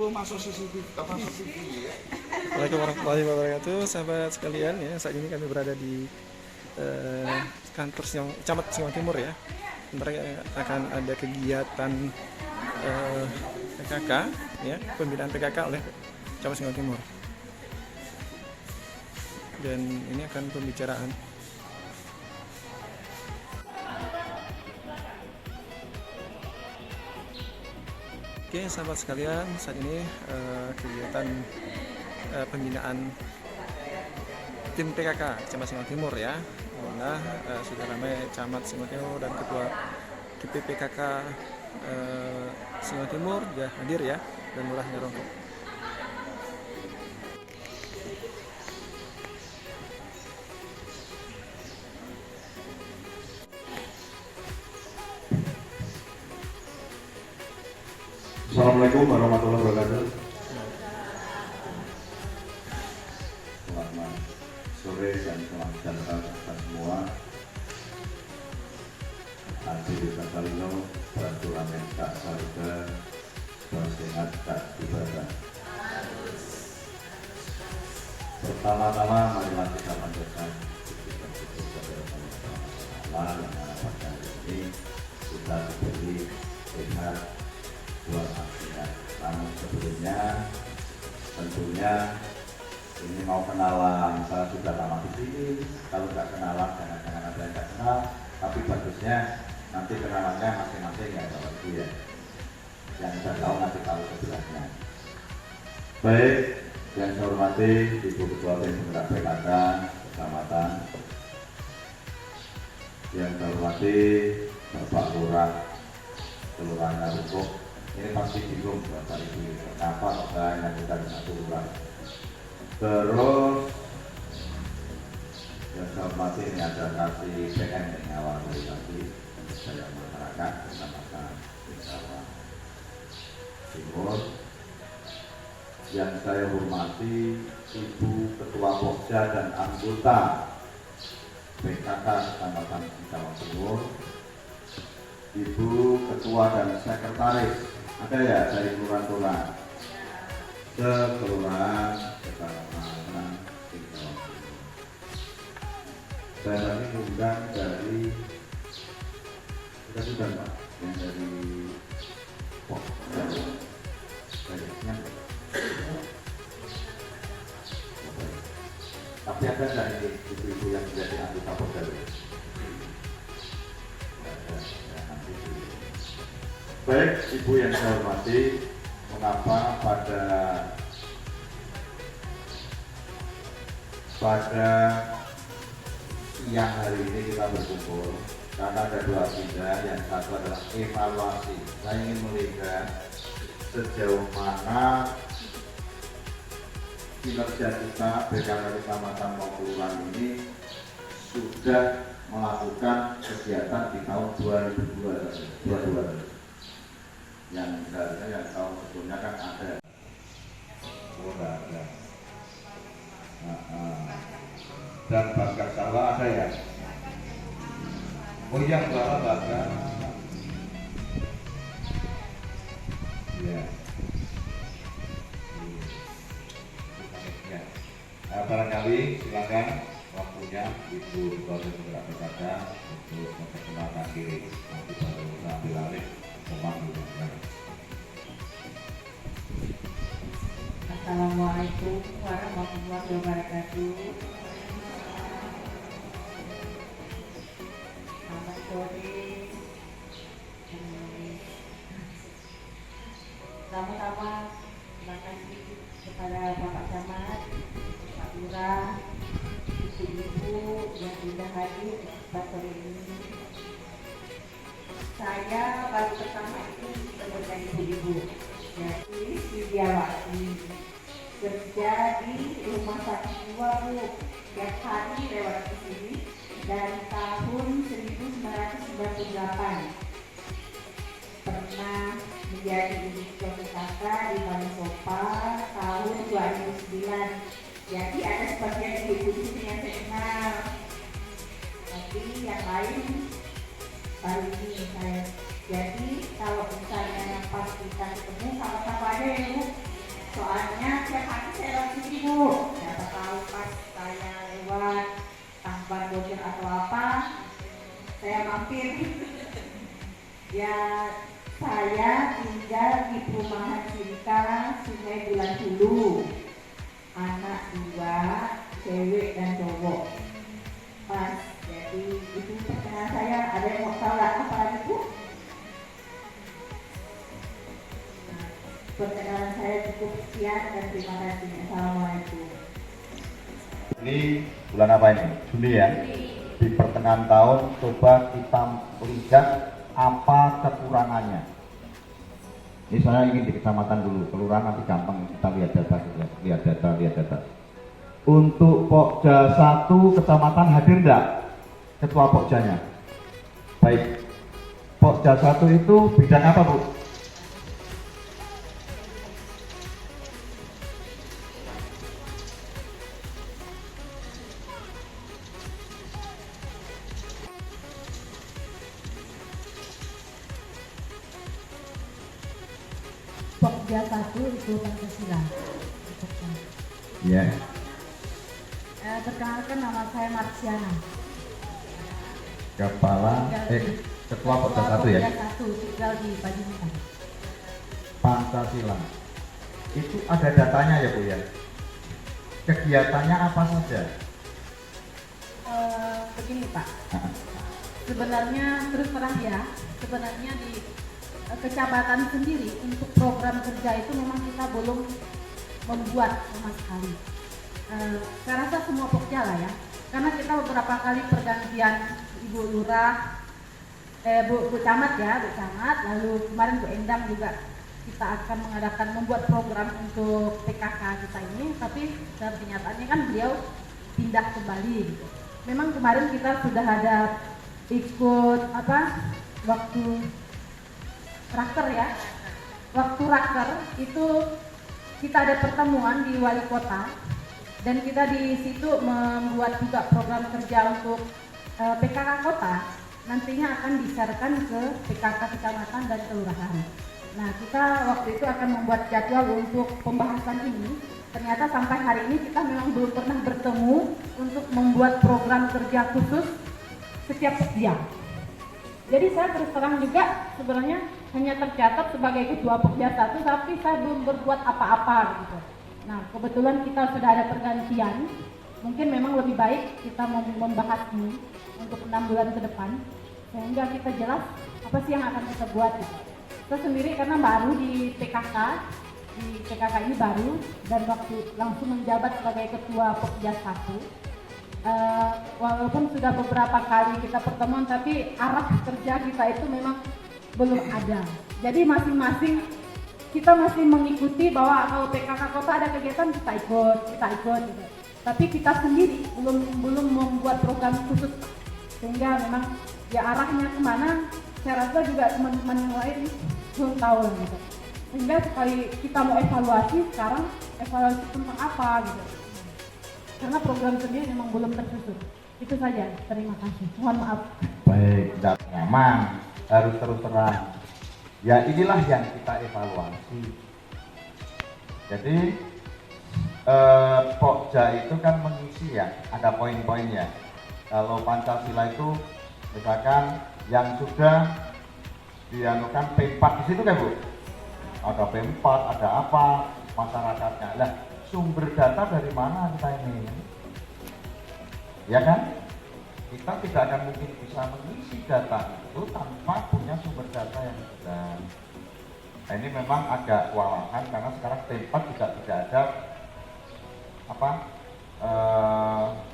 masuk CCTV apa CCTV ya. Assalamualaikum warahmatullahi wabarakatuh, sahabat sekalian ya. Saat ini kami berada di kantor Camat Singawang Timur ya. Mereka akan ada kegiatan PKK ya, pembinaan PKK oleh Camat Singawang Timur. Dan ini akan pembicaraan. Oke sahabat sekalian, saat ini kegiatan pembinaan tim PKK Camat Singawang Timur ya. Nah, sudah ramai Camat Singawang Timur dan Ketua DPPKK Singawang Timur ya hadir ya, dan Lurah Ngarongko. Assalamualaikum warahmatullahi wabarakatuh. Selamat sore dan selamat sejahtera semua. Hadir Kasalino, Peraturan Kak Sarga, Sehat Kak Ibadah. Pertama-tama marilah kita panjatkan Allah yang pada ini kita diberi sehat walafiat. Namun sebelumnya tentunya ini mau kenalan, saya sudah lama di sini. Kalau nggak kenalan jangan ada yang nggak kenal, tapi bagusnya nanti kenalannya masing-masing ya Bapak Ibu ya. Yang sudah tahu nanti tahu sebelahnya. Baik, yang saya hormati Ibu Ketua Tim Penggerak PKK Kecamatan, yang saya hormati Bapak Lurah Kelurahan Ngarongko. Ini pasti bingung Bapak Ibu, kenapa saya nyanyikan satu lurah. Terus yang saya hormati ini ada kasih PN yang awal dari tadi untuk saya masyarakat Kecamatan Singawang Timur. Yang saya hormati Ibu Ketua Pokja dan anggota PKK Kecamatan Singawang Timur, Ibu Ketua dan Sekretaris, ada ya dari kelurahan-kelurahan, sekelurahan Kecamatan Singawang Timur. Saya tadi undang dari sudah Pak, yang dari Pokja, tapi ada dari ibu-ibu yang menjadi anggota Pokja? Baik, Ibu yang saya hormati, mengapa pada siang hari ini kita berkumpul? Karena ada dua agenda, yang satu adalah evaluasi. Saya ingin melihat sejauh mana kinerja kita PKK Kecamatan maupun kelurahan ini sudah melakukan kegiatan di tahun 2022. Yang misalnya yang tahun sebelumnya kan ada ada dan Bagas Sawah ada ya. Oh yang bawa Bagas ya. Barangkali silakan waktunya Ibu Ketua Penggerak PKK untuk memperkenalkan diri, nanti baru sambil alih memanggil. Assalamualaikum warahmatullahi wabarakatuh. Selamat sore. Pertama-tama terima kasih kepada Bapak Camat, Pak Lurah, ibu-ibu yang sudah hadir pada sore ini. Saya baru pertama itu dengan ibu-ibu, jadi Widiawati, kerja di rumah sakit jiwa Bu, tiap hari lewat ke sini dari tahun 1998. Pernah menjadi ibu PKK di Balisopa tahun 2009. Jadi ada sebagian ibu di sini yang saya kenal, tapi yang lain baru ini saya. Jadi kalau misalnya pas kita ketemu sama-sama aja ya Bu, Soalnya tiap hari saya lewat sini Bu. Siapa tahu pas saya lewat tanpa bocor atau apa, saya mampir. Ya, saya tinggal di perumahan Cinta Sungai Bulan Hulu. Anak 2, cewek dan cowok. Pas, jadi itu perkenalan saya. Ada yang mau tahu apa lagi Bu? Nah, perkenalan saya cukup sekian dan terima kasih. Assalamualaikum. Ini bulan apa ini? Juli ya? Di pertengahan tahun coba kita lihat apa kekurangannya. Ini saya ingin di kecamatan dulu, kelurahan nanti gampang kita lihat data. Untuk Pokja 1 kecamatan hadir enggak? Ketua Pokjanya? Baik. Pokja 1 itu bidang apa Bu? Pokja 1 itu Pancasila. Iya. Perkenalkan nama saya Marsiana. Ketua Pokja 1 ya? Pokja 1 tinggal di Pacitan. Pancasila. Itu ada datanya ya Bu ya? Kegiatannya apa saja? Begini Pak, sebenarnya terus terang ya, sebenarnya di kecamatan sendiri untuk program kerja itu memang kita belum membuat sama sekali. Saya rasa semua Pokja lah ya, karena kita beberapa kali pergantian Ibu Lurah, Bu Camat ya, Bu Camat, lalu kemarin Bu Endang juga kita akan membuat program untuk PKK kita ini, tapi dalam kenyataannya kan beliau pindah kembali gitu. Memang kemarin kita sudah ada ikut waktu raker ya, waktu raker itu kita ada pertemuan di wali kota dan kita di situ membuat juga program kerja untuk PKK kota, nantinya akan disiarkan ke PKK kecamatan dan kelurahan. Nah, kita waktu itu akan membuat jadwal untuk pembahasan ini. Ternyata sampai hari ini kita memang belum pernah bertemu untuk membuat program kerja khusus setiap Pokja. Jadi saya terus terang juga sebenarnya hanya tercatat sebagai ketua Pokja 1, tapi saya belum berbuat apa-apa gitu. Nah, kebetulan kita sudah ada pergantian, mungkin memang lebih baik kita membahas ini untuk 6 bulan ke depan, sehingga kita jelas apa sih yang akan kita buat gitu. Saya sendiri karena baru di PKK ini baru, dan waktu langsung menjabat sebagai ketua Pokja 1. Walaupun sudah beberapa kali kita pertemuan, tapi arah kerja kita itu memang belum ada. Jadi masing-masing kita masih mengikuti bahwa kalau PKK kota ada kegiatan kita ikut gitu. Tapi kita sendiri belum membuat program khusus, sehingga memang ya arahnya kemana saya rasa juga teman-teman yang lain belum tahu gitu. Sehingga sekali kita mau evaluasi sekarang, evaluasi tentang apa gitu. Karena program sendiri memang belum tersusun. Itu saja, terima kasih. Mohon maaf. Baik, tidak nyaman, harus terus terang. Ya inilah yang kita evaluasi. Jadi Pokja itu kan mengisi ya, ada poin-poinnya. Kalau Pancasila itu misalkan yang sudah dianukan P4 di situ kan Bu? Ada P4, ada apa masyarakatnya. Lah, sumber data dari mana kita ini? Ya kan? Kita tidak akan mungkin bisa mengisi data itu tanpa punya sumber data yang sudah. Nah, ini memang agak kewalahan karena sekarang P4 juga tidak ada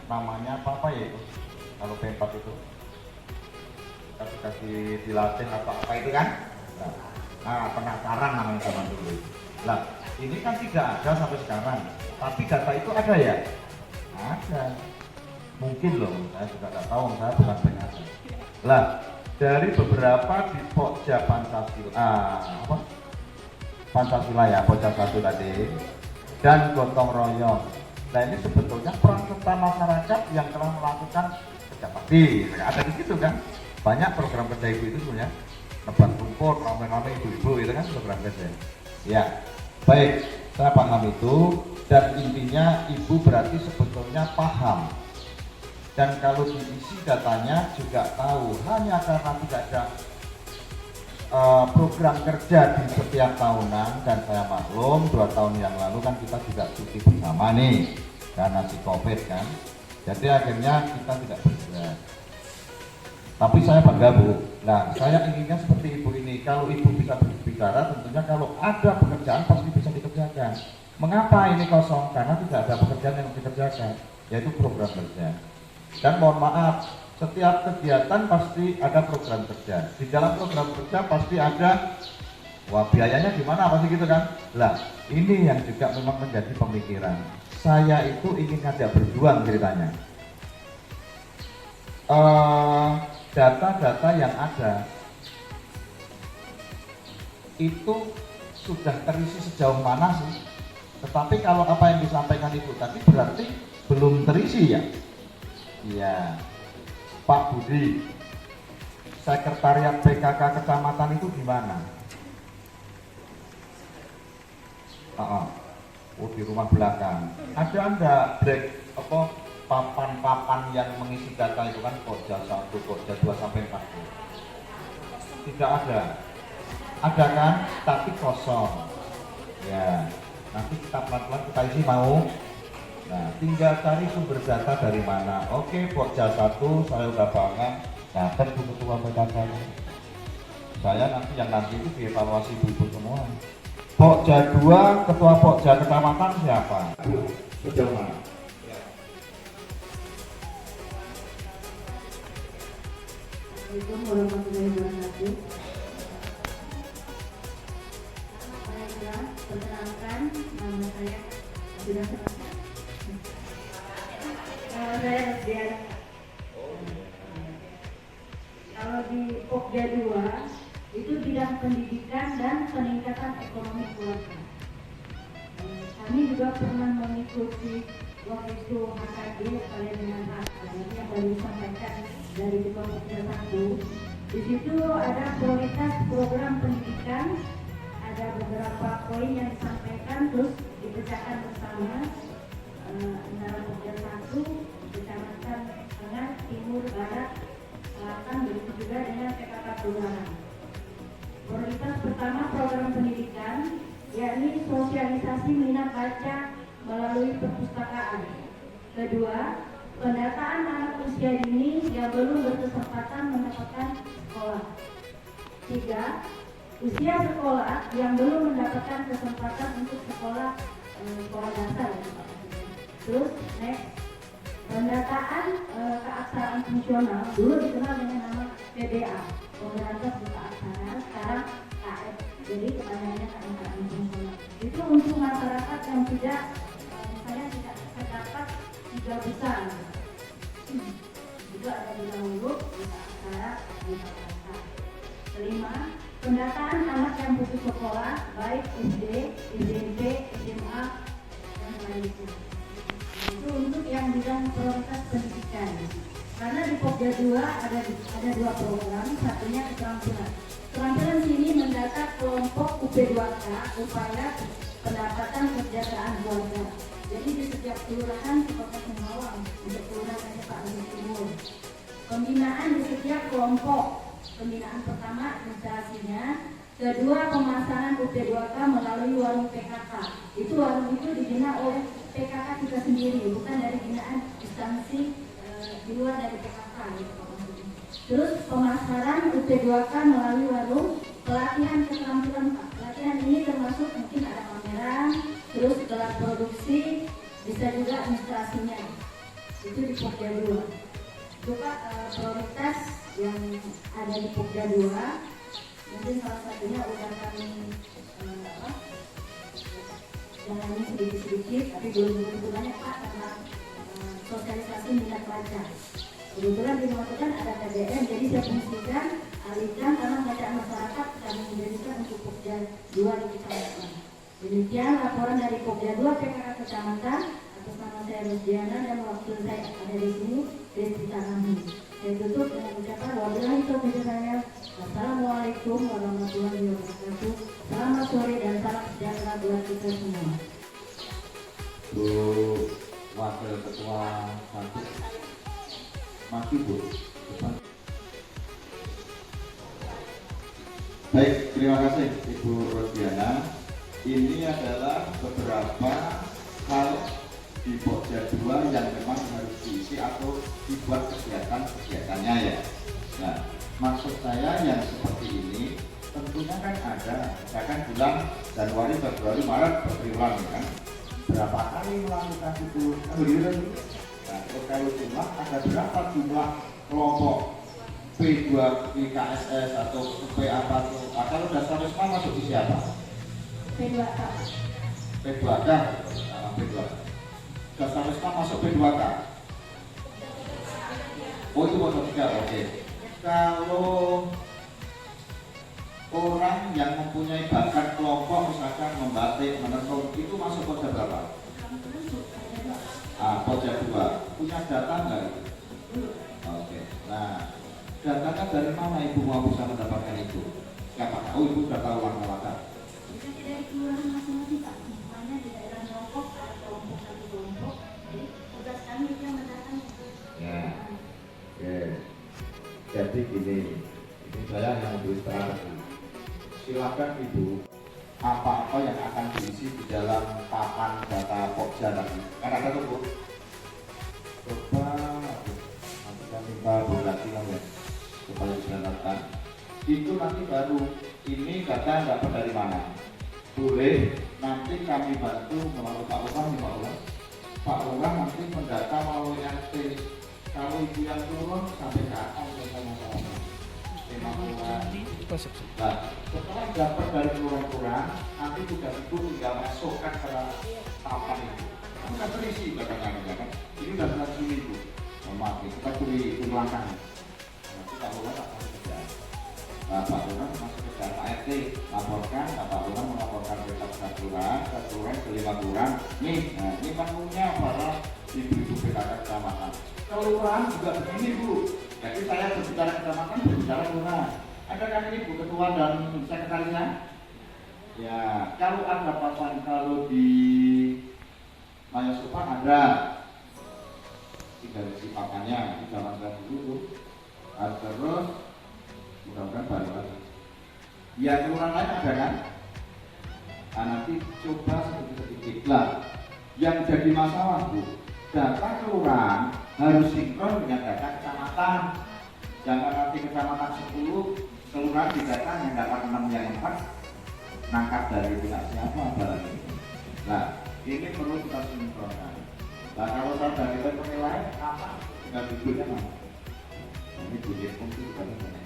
namanya apa ya itu kalau P4 itu kita sudah dilatih atau apa itu kan? Nah, penasaran namanya zaman dulu. Lah, ini kan tidak ada sampai sekarang. Tapi data itu ada ya? Ada. Mungkin loh, saya juga tidak tahu, saya bukan pengajar. Lah, dari beberapa di Pokja Pancasila ya, Pokja 1 tadi, dan gotong royong. Nah, ini sebetulnya peran serta masyarakat yang telah melakukan kerja bakti. Ada di situ kan? Banyak program kerja ibu itu sebenarnya. Nebat rumput, rame-rame ibu-ibu itu kan program kerja. Ya, baik. Saya paham itu, dan intinya ibu berarti sebetulnya paham. Dan kalau diisi datanya juga tahu, hanya karena tidak ada program kerja di setiap tahunan, dan saya maklum 2 tahun yang lalu kan kita juga cuti bersama nih karena si COVID kan, jadi akhirnya kita tidak bergerak. Tapi saya bangga Bu. Nah, saya inginnya seperti ibu ini, kalau ibu bisa berbicara tentunya kalau ada pekerjaan pasti bisa dikerjakan. Mengapa ini kosong? Karena tidak ada pekerjaan yang dikerjakan, yaitu program kerja. Dan mohon maaf, setiap kegiatan pasti ada program kerja. Di dalam program kerja pasti ada, wah biayanya gimana, pasti gitu kan. Lah, ini yang juga memang menjadi pemikiran. Saya itu ingin ngajak berjuang ceritanya. Data-data yang ada itu sudah terisi sejauh mana sih? Tetapi kalau apa yang disampaikan Ibu tadi berarti belum terisi ya? Iya. Pak Budi, sekretariat PKK kecamatan itu gimana? Oh, di rumah belakang. Ada enggak papan-papan yang mengisi data itu kan Pokja 1, Pokja 2 sampai 4. Tidak ada. Ada kan? Tapi kosong. Ya. Nanti kita pelan-pelan kita isi mau. Nah, tinggal cari sumber data dari mana. Oke, Pokja 1 saya udah bangun. Nah, kan Bu Ketua PKK. Saya nanti itu dievaluasi ibu-ibu semua. Pokja 2, Ketua Pokja Kecamatan siapa? Sejauh mana? Assalamualaikum warahmatullahi wabarakatuh. Baiklah, perkenalkan nama saya sudah selesai. Saya Dian. Kalau di Pokja 2 itu bidang pendidikan dan peningkatan ekonomi keluarga. Kami juga pernah mengikuti waktu itu HKD kalian dengan hak yang baru disampaikan dari Ketua Pokja 1. Di situ ada prioritas program pendidikan, ada beberapa poin yang disampaikan terus dipecahkan bersama antara Pokja 1, Kecamatan Tengah, Timur, Barat, Selatan, begitu juga dengan PKK Kelurahan. Prioritas pertama program pendidikan, yakni sosialisasi minat baca melalui perpustakaan. Kedua, pendataan anak usia dini yang belum berkesempatan mendapatkan sekolah. 3. Usia sekolah yang belum mendapatkan kesempatan untuk sekolah dasar. Terus next, pendataan keaksaraan fungsional, dulu dikenal dengan nama PBA, Pemberantas Buta Aksara, sekarang KF, jadi kepanjangannya keaksaraan fungsional. Itu untuk masyarakat yang tidak misalnya tidak terdapat 3 besar. Juga ada buta huruf, buta aksara, buta kata. Kelima, pendataan anak yang putus sekolah, baik SD, SMP, SMA, dan lainnya. Itu untuk yang bidang prioritas pendidikan. Karena di Pokja 2 ada 2 program, satunya keterampilan. Keterampilan sini mendata kelompok UP2K, upaya pendapatan kesejahteraan keluarga. Jadi di setiap kelurahan seperti Sumawang, untuk kelurahan Pak Agus Timur. Pembinaan di setiap kelompok. Pembinaan pertama instalasinya, kedua pemasangan UP2K melalui warung PKK. Itu warung itu dibina oleh PKK kita sendiri, bukan dari binaan instansi di luar dari PKK gitu. Terus pemasaran UP2K melalui warung, pelatihan keterampilan Pak. Pelatihan ini termasuk mungkin ada pameran, terus kelas produksi, bisa juga administrasinya. Itu di Pokja 2. Juga prioritas yang ada di Pokja 2, mungkin salah satunya udah kami jalani sedikit-sedikit, tapi belum begitu banyak Pak, karena sosialisasi minat baca. Kebetulan dimaksudkan ada KDM, jadi saya fungsikan, alihkan karena bacaan masyarakat kami menjadikan untuk Pokja 2 di kecamatan. Demikian laporan dari Pokja 2 PKK Kecamatan. Atas nama saya Rusdiana dan waktu saya ada di sini Desi Tanami. Saya tutup dengan ucapan wabillahi taufiq hidayah. Assalamualaikum warahmatullahi wabarakatuh. Selamat sore dan salam sejahtera buat kita semua. Bu Wakil Ketua Satu, maju Bu. Baik, terima kasih Ibu Rosdiana. Ini adalah beberapa hal di Pokja 2 yang memang harus diisi atau dibuat kegiatan-kegiatannya ya. Nah, maksud saya yang seperti ini tentunya kan ada, misalkan bulan Januari, Februari, Maret berulang ya kan. Berapa kali melakukan itu? Nah, kalau jumlah ada berapa jumlah kelompok P2 PKSS atau P apa tuh? Nah, kalau dasar Wisma masuk di siapa? P2K. P2K, P2K. Dasar Wisma masuk P2K. Oh itu motor 3, oke. Kalau orang yang mempunyai bakat kelompok misalkan membatik, menenun itu masuk pokja berapa? Pokja 2. Punya data enggak? Oke. Nah, datanya dari mana Ibu mau bisa mendapatkan itu? Siapa tahu Ibu sudah tahu langkah-langkah. Dari kelurahan masing-masing Pak. Mana di daerah kelompok ada kelompok satu kelompok. Jadi tugas kami itu yang mendatangkan. Ya. Oke. Jadi gini, ini saya yang beri strategi. Silakan Ibu apa-apa yang akan diisi di dalam papan data Pokja tadi. Kan ada tuh Bu. Coba nanti kami minta Bu lagi ya supaya dijelaskan. Itu nanti baru ini data dapat dari mana. Boleh nanti kami bantu melalui Pak Lurah nih Pak Lurah. Pak Lurah nanti mendata melalui RT. Kalau Ibu yang turun sampai ke atas misalnya Pak. Nah, setelah dapat dari kelurahan, nanti tugas Ibu tinggal masukkan ke papan itu. Kamu kan terisi belakangan kan? Ini sudah benar sini Ibu. Maaf, kita beri langkah. Nanti Pak Lurah tak akan kerja. Nah, Pak Lurah masuk ke dalam RT, laporkan, Pak Lurah melaporkan ke kelurahan, ke 5 kelurahan. Nih, nah ini panggungnya para ibu-ibu PKK kecamatan. Kelurahan juga begini Bu. Jadi saya berbicara kecamatan, berbicara kelurahan. Ada kan ini Bu Ketua dan Sekretarisnya? Ya, kalau ada papan, kalau di Mayasupan ada, tinggal isi papannya, di jalankan dulu. Terus mudah-mudahan baru lagi. Ya kelurahan lain ada kan? Nah, nanti coba sedikit-sedikit lah. Yang jadi masalah Bu, data kelurahan harus sinkron dengan data kecamatan. Jangan nanti kecamatan 10, kelurahan didata yang dapat 6 yang 4 nangkap dari pihak siapa barang ini. Nah, ini perlu kita sinkronkan. Nah, kalau dari penilaian apa? Tinggal duduknya mana? Ini bunyi fungsi bukan mana.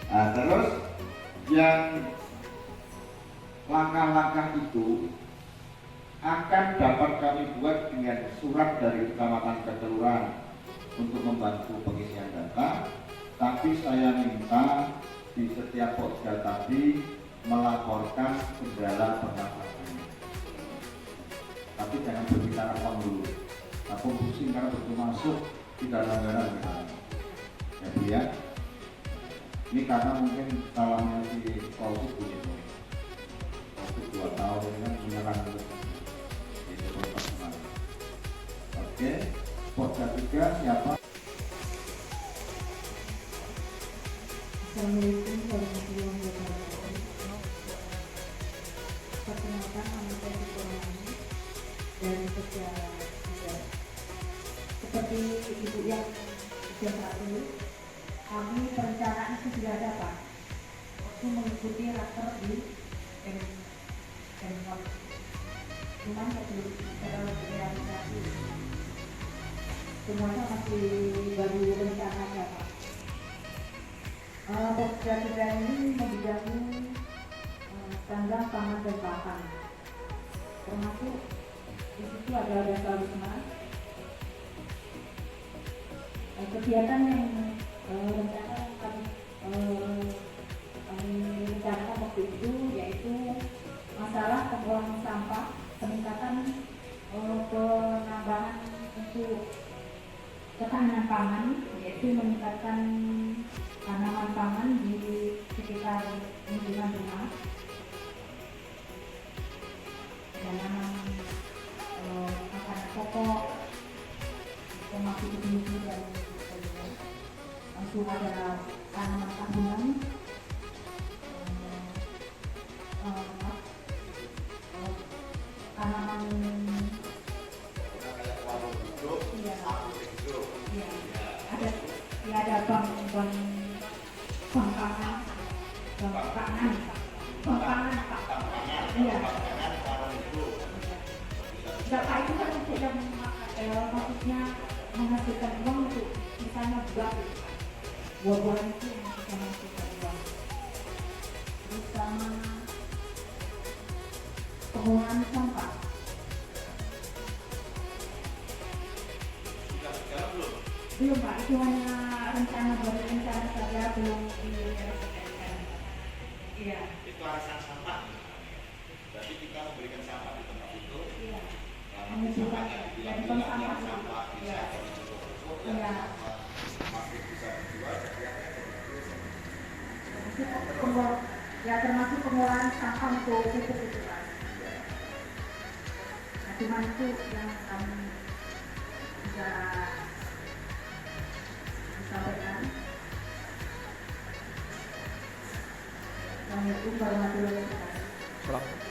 Nah, terus yang langkah-langkah itu akan dapat kami buat dengan surat dari kecamatan ke kelurahan untuk membantu pengisian data. Tapi saya minta di setiap pokja tadi melaporkan kendala pernafasan. Tapi jangan berbicara uang dulu. Aku pusing karena begitu masuk tidak langgaran misalnya. Ya Bu ya. Ini karena mungkin salahnya si Polsek begitu. Polsek 2 tahun ini kan menyerang terus. Oke, pokja 3 siapa? Assalamualaikum warahmatullahi wabarakatuh. Perkenalkan nama saya Sukorani dan secara tidak seperti ibu yang sudah tahu, kami perencanaan itu sudah ada Pak. Waktu mengikuti raker di Pemkot. Cuman belum terrealisasi. Semuanya masih baru rencana ya Pak. Pokja 3 ini membidangi sandang, pangan, dan pakan. Termasuk di situ ada data wisma. Kegiatan yang rencana kami rencanakan waktu itu yaitu masalah pembuangan sampah, peningkatan penambahan ketahanan pangan, yaitu meningkatkan tanaman pangan di sekitar lingkungan rumah, menanam makanan pokok, termasuk ibu dan sebagainya. Langsung ada tanaman tahunan, tanaman ada bank pangan, iya. Bapak itu kan tidak maksudnya menghasilkan uang untuk misalnya buah-buahan itu yang bisa menghasilkan uang. Terus sama pengolahan sampah. Belum Pak, itu hanya rencana saja, belum direalisasikan. Iya. Itu arisan sampah. Berarti kita memberikan sampah di tempat itu. Iya. Sampah Jadi sampah. bisa Iya. masih bisa dijual. Ya termasuk pengolahan sampah untuk pupuk itu Pak. Nah, cuma itu yang kami bisa disampaikan. Assalamualaikum warahmatullahi wabarakatuh.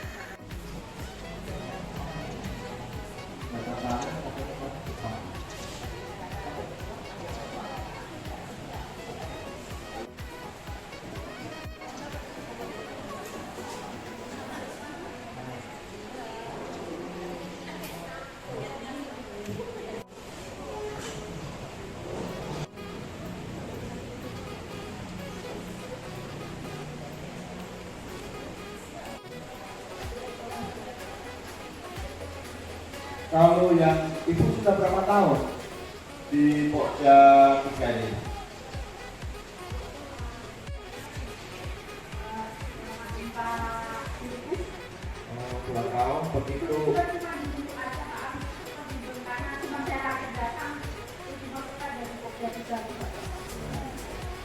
Kalau yang ibu sudah berapa tahun di Pokja 3 ini? Oh, 2 tahun begitu.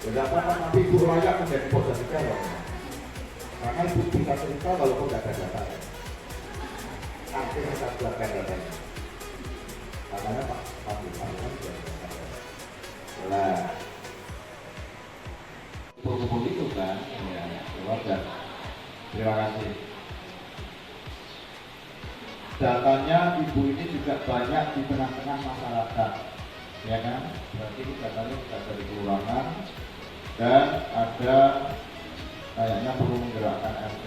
Berapa nanti ibu layak menjadi Pokja 3 loh? Karena ibu bisa cerita walaupun tidak ada data. Nanti kita keluarkan datanya. Makanya Pak Bupati kan nah, kumpul itu kan, ya, wajar. Terima kasih. Datanya ibu ini juga banyak di tengah-tengah masyarakat, ya kan? Berarti datanya juga dari kelurahan dan ada kayaknya perlu menggerakkan RT.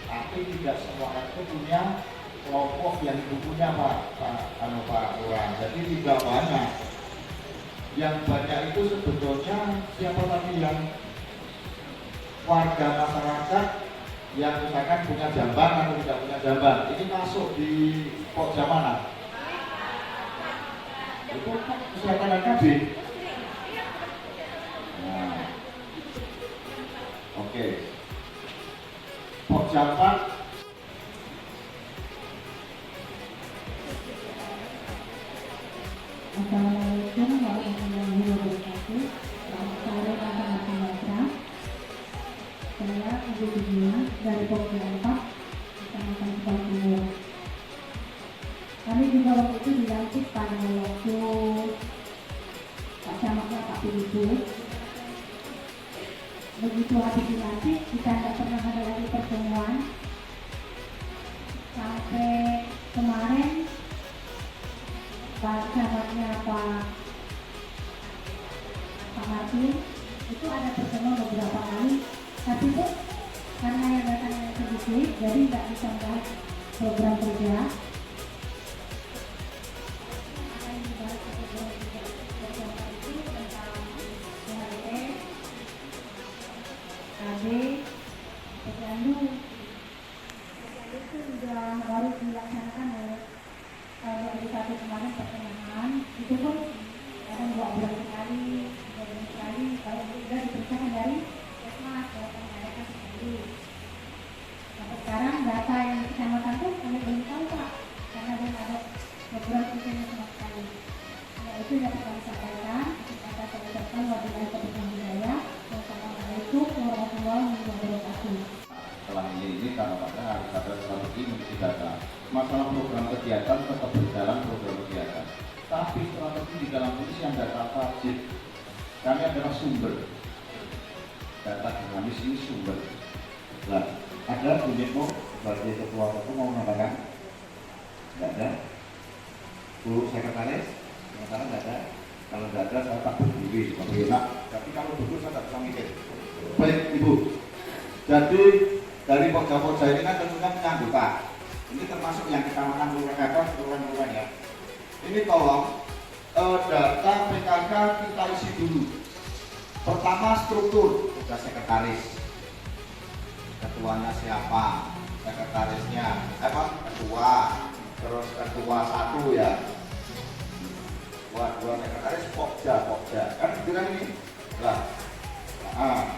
Tapi tidak semua RT punya kelompok yang bukunya Pak Lurah. Jadi tidak banyak. Yang banyak itu sebetulnya siapa tadi yang warga masyarakat yang misalkan punya jamban atau tidak punya jamban. Ini masuk di Pokja mana? Itu kesehatan KB. Nah, oke. Pokja 4. Assalamualaikum warahmatullahi wabarakatuh. Selamat sore Bapak Bapak. Saya Ibu Bidina dari Pokja 4, Kecamatan Timur. Kami juga waktu itu dilantik pada waktu Pak Camatnya Pak Pilih. Begitu habis dilantik, kita tidak pernah ada lagi pertemuan sampai kemarin. Pak Camatnya Pak Martin itu ada pertemuan beberapa kali, tapi itu karena yang datangnya sedikit, jadi tidak bisa membahas program kerja. Apa yang dibahas program kerja itu tentang PHBS, KB, Posyandu. Posyandu itu sudah baru dilaksanakan oleh 2021 kemarin pertengahan, itu pun kadang 2 bulan sekali, 3 bulan sekali, kalau sudah diperiksakan dari Kesmas, kalau mengadakan sekali. Sampai sekarang data yang di kecamatan itu kami belum tahu Pak, karena belum ada program kerjanya sama sekali. Ya itu dapat kami sampaikan. kegiatan tetap berjalan program kegiatan. Tapi strategi di dalam pengisian data wajib. Kami adalah sumber. Data dinamis ini sumber. Nah, ada unitmu sebagai ketua mau mengatakan? Tidak ada. Bu sekretaris, sementara tidak ada. Kalau tidak ada, saya tak berdiri. Tapi kalau duduk saya tak bisa mikir. Baik, Ibu. Jadi dari pokja-pokja ini kan tentunya punya anggota. Ini termasuk yang kecamatan kelurahan ya. Ini tolong data PKK kita isi dulu. Pertama struktur, sudah sekretaris. Ketuanya siapa? Sekretarisnya ketua. Terus ketua 1 ya. Dua sekretaris pokja kan kira ini. Lah.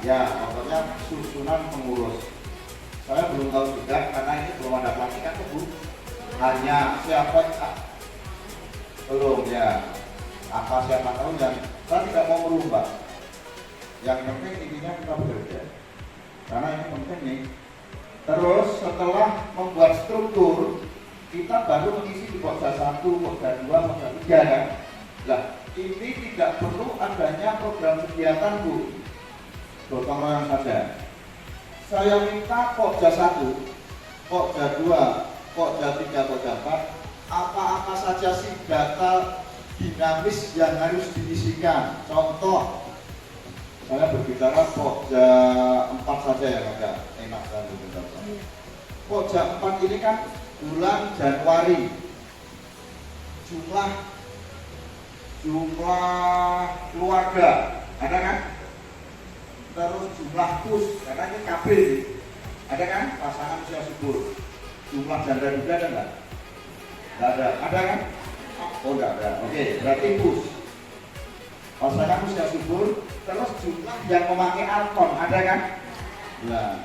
Ya, pokoknya susunan pengurus. Saya belum tahu juga karena ini belum ada pelatihan tuh Bu. Hanya siapa belum ya. Apa siapa tahu yang saya tidak mau merubah. Yang penting intinya kita bekerja. Karena ini penting nih. Terus setelah membuat struktur, kita baru mengisi di pokja 1, pokja 2, pokja 3 kan. Nah, ini tidak perlu adanya program kegiatan Bu. Gotong royong saja. Saya minta pokja 1, pokja 2, pokja 3, pokja 4, apa-apa saja sih data dinamis yang harus diisikan. Contoh, saya berbicara pokja 4 saja ya Kakak, enak kan berbicara. Pokja 4 ini kan bulan Januari. Jumlah keluarga, ada kan? Terus jumlah kus, karena ini KB, ada kan? Pasangan usia subur. Jumlah janda juga ada nggak? Nggak ada, ada kan? Oh nggak ada, oke, berarti kus. Pasangan usia subur, terus jumlah yang memakai alkon, ada kan? Nah,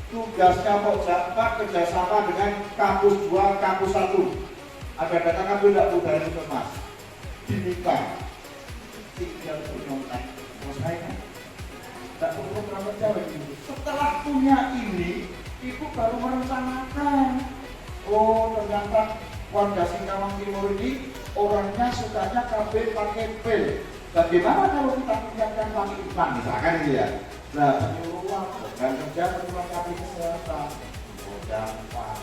tugasnya pokja 4 kerjasama dengan kampus 2, kampus 1. Ada data kampus tidak Bu dari Mas? Diminta tinggal berkontak, selesai kan? Tak perlu program kerja begini. Setelah punya ini, Ibu baru merencanakan. Oh, ternyata warga Singkawang Timur ini orangnya sukanya KB pakai P. Bagaimana kalau kita tinggalkan pakai IPAN misalkan gitu ya? Nah, penyuluhan program kerja perluan KB kesehatan, dampak.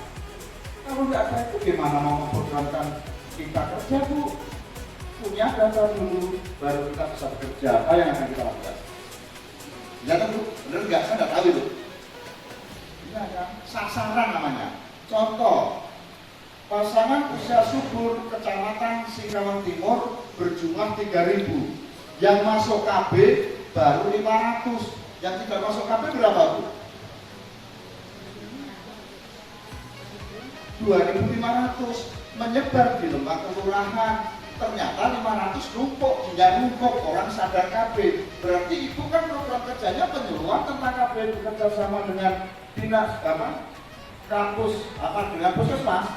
Kalau nggak ada itu gimana mau memprogramkan kita kerja Bu? Punya data dulu, baru kita bisa bekerja. Apa yang akan kita lakukan? Ya tentu, benar nggak? Saya nggak tahu itu. Ini ada sasaran namanya. Contoh, pasangan usia subur kecamatan Singkawang Timur berjumlah 3.000. Yang masuk KB baru 500. Yang tidak masuk KB berapa Bu? 2.500. Menyebar di lembaga kelurahan. Ternyata 500 numpuk, tidak numpuk, orang sadar KB. Berarti Ibu kan program kerjanya penyuluhan tentang KB bekerja sama dengan dinas kampus dengan puskesmas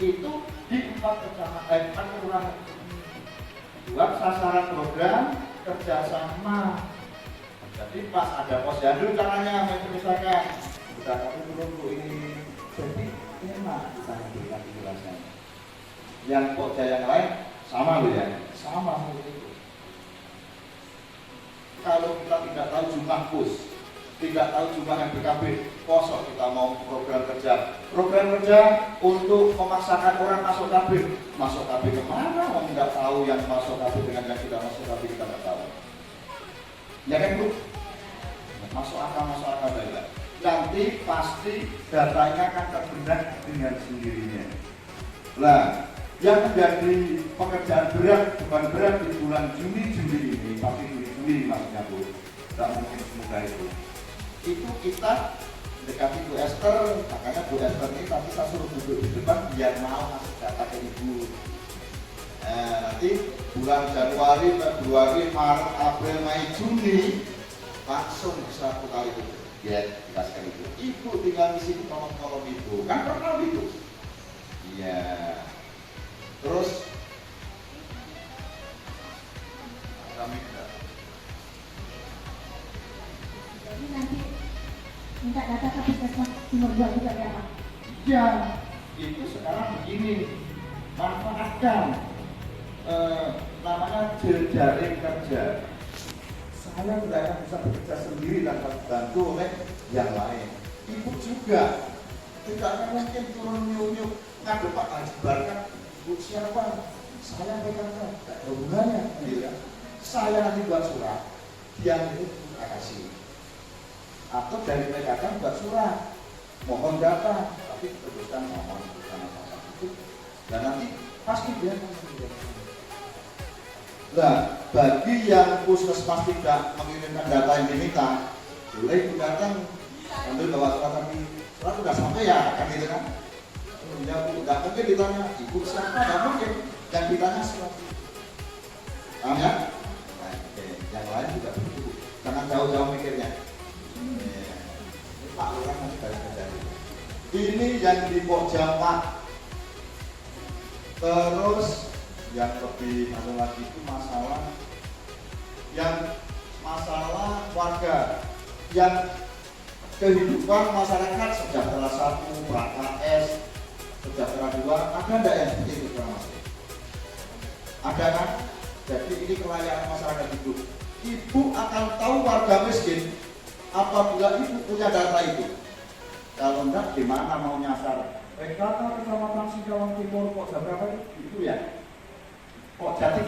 itu di 4 kelurahan. Buat sasaran program kerjasama. Jadi pas ada posyandu caranya misalkan sudah kami menunggu ini. Jadi enak kita berikan penjelasannya. Yang pokja yang lain sama loh ya, sama seperti itu. Kalau kita tidak tahu jumlah kus, tidak tahu jumlah yang BKB, kosong kita mau program kerja. Program kerja untuk memaksakan orang masuk KB. Masuk KB kemana? Orang tidak tahu yang masuk KB dengan yang tidak masuk KB kita tidak tahu. Ya kan Bu? Masuk akal saja. Nanti pasti datanya akan terbenak dengan sendirinya. Lah, yang menjadi pekerjaan berat, bukan berat di bulan Juli ini, pasti Juli maksudnya Bu, tidak mungkin semudah itu. Itu kita dekati Bu Esther, makanya Bu Esther ini tapi kita suruh duduk di depan biar mau ngasih data ke Ibu. Nanti bulan Januari, Februari, Maret, April, Mei, Juni langsung 1 kali itu. Ya, dikasihkan Ibu. Ibu tinggal di sini tolong Ibu, kan pernah itu. Iya. Terus kami Jadi nanti minta data ke puskesmas Timur 2 juga ya Pak? ya, itu sekarang begini. manfaatkan namanya jejaring kerja. Saya tidak akan bisa bekerja sendiri tanpa dibantu oleh yang lain. Ibu juga tidak akan mungkin turun nyunyuk ngadep Pak Haji Barkat. Bu siapa? Saya PKK, tidak ada hubungannya. Tidak. Saya nanti buat surat, dia itu kasih. Atau dari PKK buat surat, mohon data, tapi teruskan mohon bersama itu. Dan nanti pasti dia akan mengirimkan. Nah, bagi yang puskesmas tidak mengirimkan data yang diminta, boleh itu datang ambil bawa surat tapi surat sudah sampai ya, kan gitu kan? Ya, tidak mungkin ditanya, ibu siapa? Tidak mungkin. Yang ditanya surat. Paham ya? Nah, oke. Yang lain juga begitu. Jangan jauh-jauh mikirnya. Pak Lurah nanti balik kerja. Ini yang di Pojampak. Terus yang lebih anu lagi itu masalah warga yang kehidupan masyarakat sejahtera 1, PKS, sejahtera 2, ada enggak yang seperti itu Mas? Ada kan? Jadi ini kelayaan masyarakat hidup. Ibu akan tahu warga miskin apabila ibu punya data itu. Kalau enggak, di mana mau nyasar? PKK Kecamatan Singkawang Timur kok jam berapa itu ya? Kok Jati?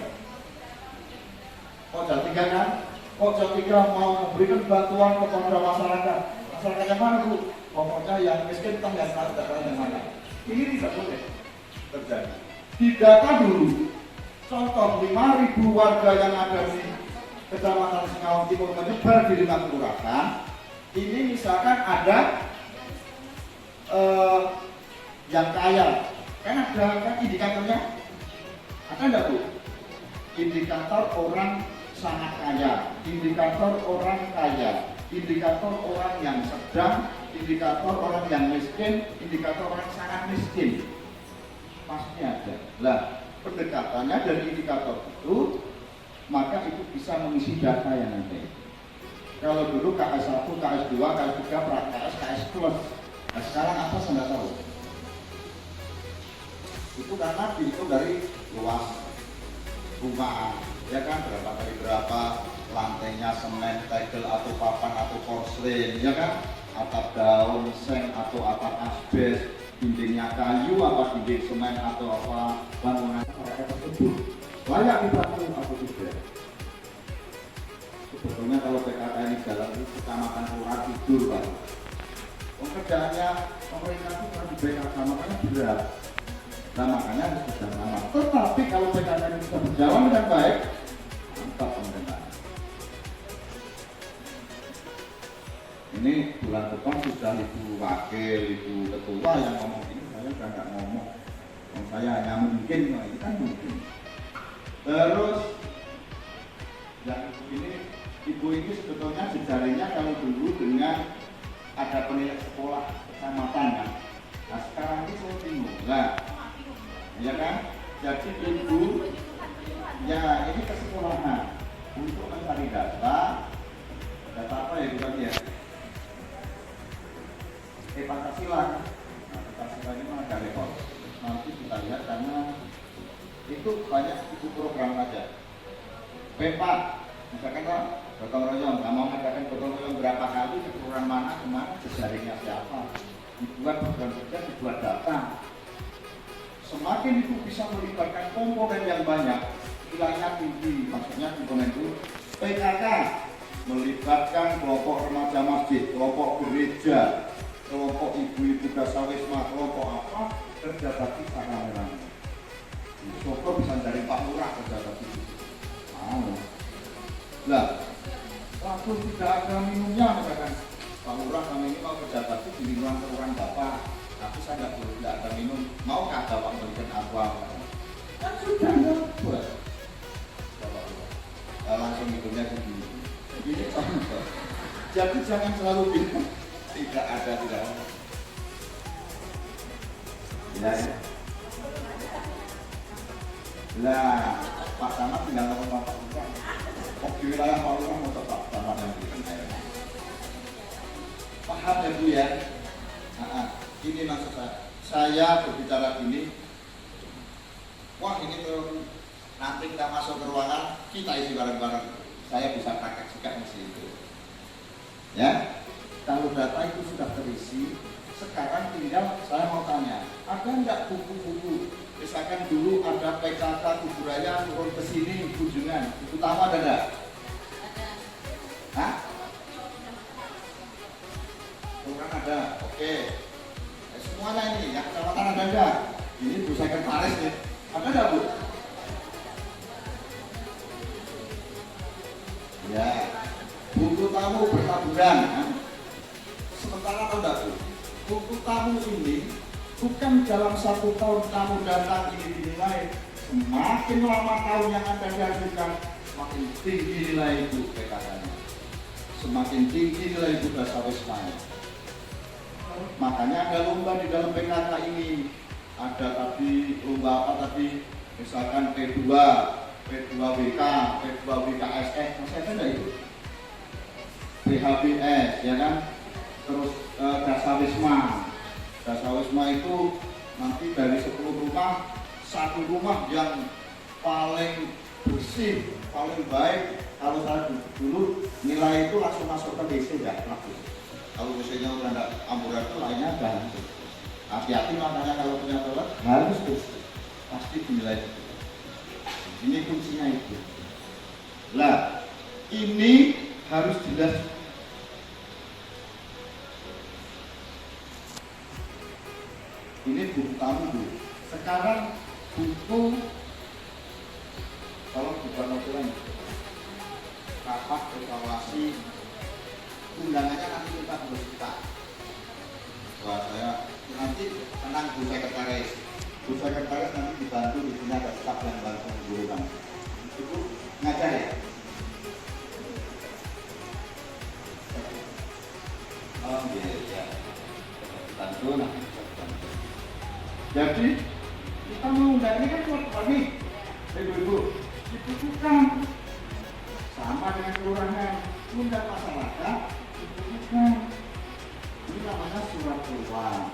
Kok Jati kan? Kok Jati mau memberikan bantuan kepada masyarakat? Masyarakat yang mana Bu? Pokoknya yang miskin entah yang mana. Ini tidak boleh terjadi. Didata dulu. Contoh 5.000 warga yang ada di Kecamatan Singkawang Timur menyebar di 5 kelurahan. Ini misalkan ada yang kaya, kan ada kan indikatornya? Ada enggak Bu? Indikator orang sangat kaya, indikator orang kaya, indikator orang yang sedang, indikator orang yang miskin, indikator orang sangat miskin. Pasti ada. Lah, pendekatannya dari indikator itu, maka itu bisa mengisi data yang nanti. Kalau dulu KS1, KS2, KS3, KS, KS plus. Nah sekarang apa saya nggak tahu. Itu karena dihitung dari luas rumah, ya kan, berapa kali berapa, lantainya semen, tegel atau papan atau porselen, ya kan, atap daun, seng atau atap asbes, dindingnya kayu, apa dinding semen atau apa bangunan tersebut layak dibantu atau tidak. Sebetulnya kalau PKK ini jalan itu kecamatan kelurahan tidur Pak. Pekerjaannya pemerintah itu kan di PKK makanya berat. Nah makanya harus bersama. Tetapi kalau PKK ini bisa berjalan dengan baik, mantap pemerintah. Ini bulan depan sudah ibu wakil, ibu ketua yang ngomong ini, saya sudah nggak ngomong. Saya hanya mungkin, ini kan mungkin. Terus yang ibu ini sebetulnya jejaringnya kalau dulu dengan ada penilik sekolah kecamatan kan. Nah sekarang ini saya bingung lah, ya kan? Jadi ibu, ya ini ke sekolahan untuk mencari data apa ya bukan ya? Pancasila. Nah Pancasila ini mana ada rekor? Nanti kita lihat karena itu banyak ibu program aja. P4, misalkan kan gotong royong, nggak mau mengadakan gotong royong berapa kali, ke kelurahan mana, kemana, jejaringnya siapa. Dibuat program kerja, dibuat data. Semakin itu bisa melibatkan komponen yang banyak, nilainya tinggi, maksudnya komponen itu PKK melibatkan kelompok remaja masjid, kelompok gereja, kelompok ibu-ibu dasawisma, kelompok apa, kerja bakti rame-rame. Soko bisa dari Pak Lurah kerja bakti. Lah, langsung tidak ada minumnya misalkan Pak Lurah kami ini mau kerja bakti di lingkungan kelurahan Bapak, tapi saya tidak ada minum, mau kata Pak berikan aqua kan sudah buat langsung minumnya begini. Ini contoh. Jadi jangan selalu bilang tidak ada. Ya. Nah, Pak Camat tinggal ngomong Pak Lurah. Di wilayah Pak Lurah mau tetap sama yang berikan air. Paham ya Bu ya? Ini maksud saya berbicara ini wah ini tuh nanti kita masuk ke ruangan, kita isi bareng-bareng. Saya bisa praktek juga di situ. Ya, kalau data itu sudah terisi, sekarang tinggal saya mau tanya, ada nggak buku-buku? Misalkan dulu ada PKK Kuburaya turun ke sini kunjungan, buku tamu ada nggak? Ada. Hah? Kurang ada, oke. Semuanya ini, yang kecamatan ada nggak? Ini Bu Sekretaris nih, ada nggak Bu? Ya, buku tamu bertaburan. Kan? Sementara tahu nggak Bu? Buku tamu ini bukan dalam 1 tahun kamu datang ini dinilai. Semakin lama tahun yang Anda diajukan, semakin tinggi nilai itu PKK-nya. Semakin tinggi nilai itu dasawismanya. Makanya ada lomba di dalam PKK ini. Ada tadi lomba apa tadi? Misalkan P2 WK, P2 WKSS, masih ada nggak itu? PHBS, ya kan? Terus dasawisma. Dasawisma itu nanti dari 10 rumah, 1 rumah yang paling bersih, paling baik. Kalau saya dulu nilai itu langsung masuk ke DC ya, bagus. Kalau WC-nya udah nggak amburan itu lainnya udah hancur. Hati-hati makanya kalau punya toilet harus bersih, pasti dinilai itu. Ini fungsinya itu. Lah, ini harus jelas. Ini buku tamu Bu. Sekarang buku kalau bukan notulen rapat evaluasi undangannya nanti kita harus kita. Wah saya nanti tenang Bu Sekretaris. Bu Sekretaris nanti dibantu di sini ada staf yang bantu guru kamu. Itu ngajar ya. Oh iya. Bantu nanti. Jadi kita mengundang ini kan buat nih, ibu-ibu dibutuhkan sama dengan kelurahan, undang masyarakat dibutuhkan. Ini namanya surat keluar.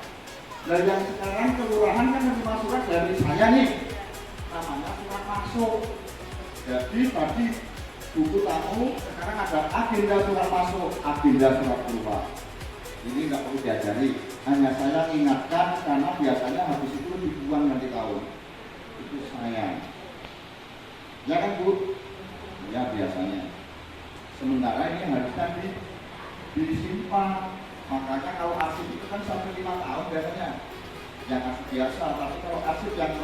Dan yang sekarang kelurahan kan menerima surat dari saya nih, namanya surat masuk. Jadi tadi buku tamu sekarang ada agenda surat masuk, agenda surat keluar. Ini nggak perlu diajari, hanya saya ingatkan karena biasanya habis itu dibuang nanti tahun. Itu saya. Ya kan Bu? Ya biasanya. Sementara ini harusnya disimpan. Makanya kalau arsip itu kan sampai 5 tahun biasanya. Yang arsip biasa, tapi kalau arsip yang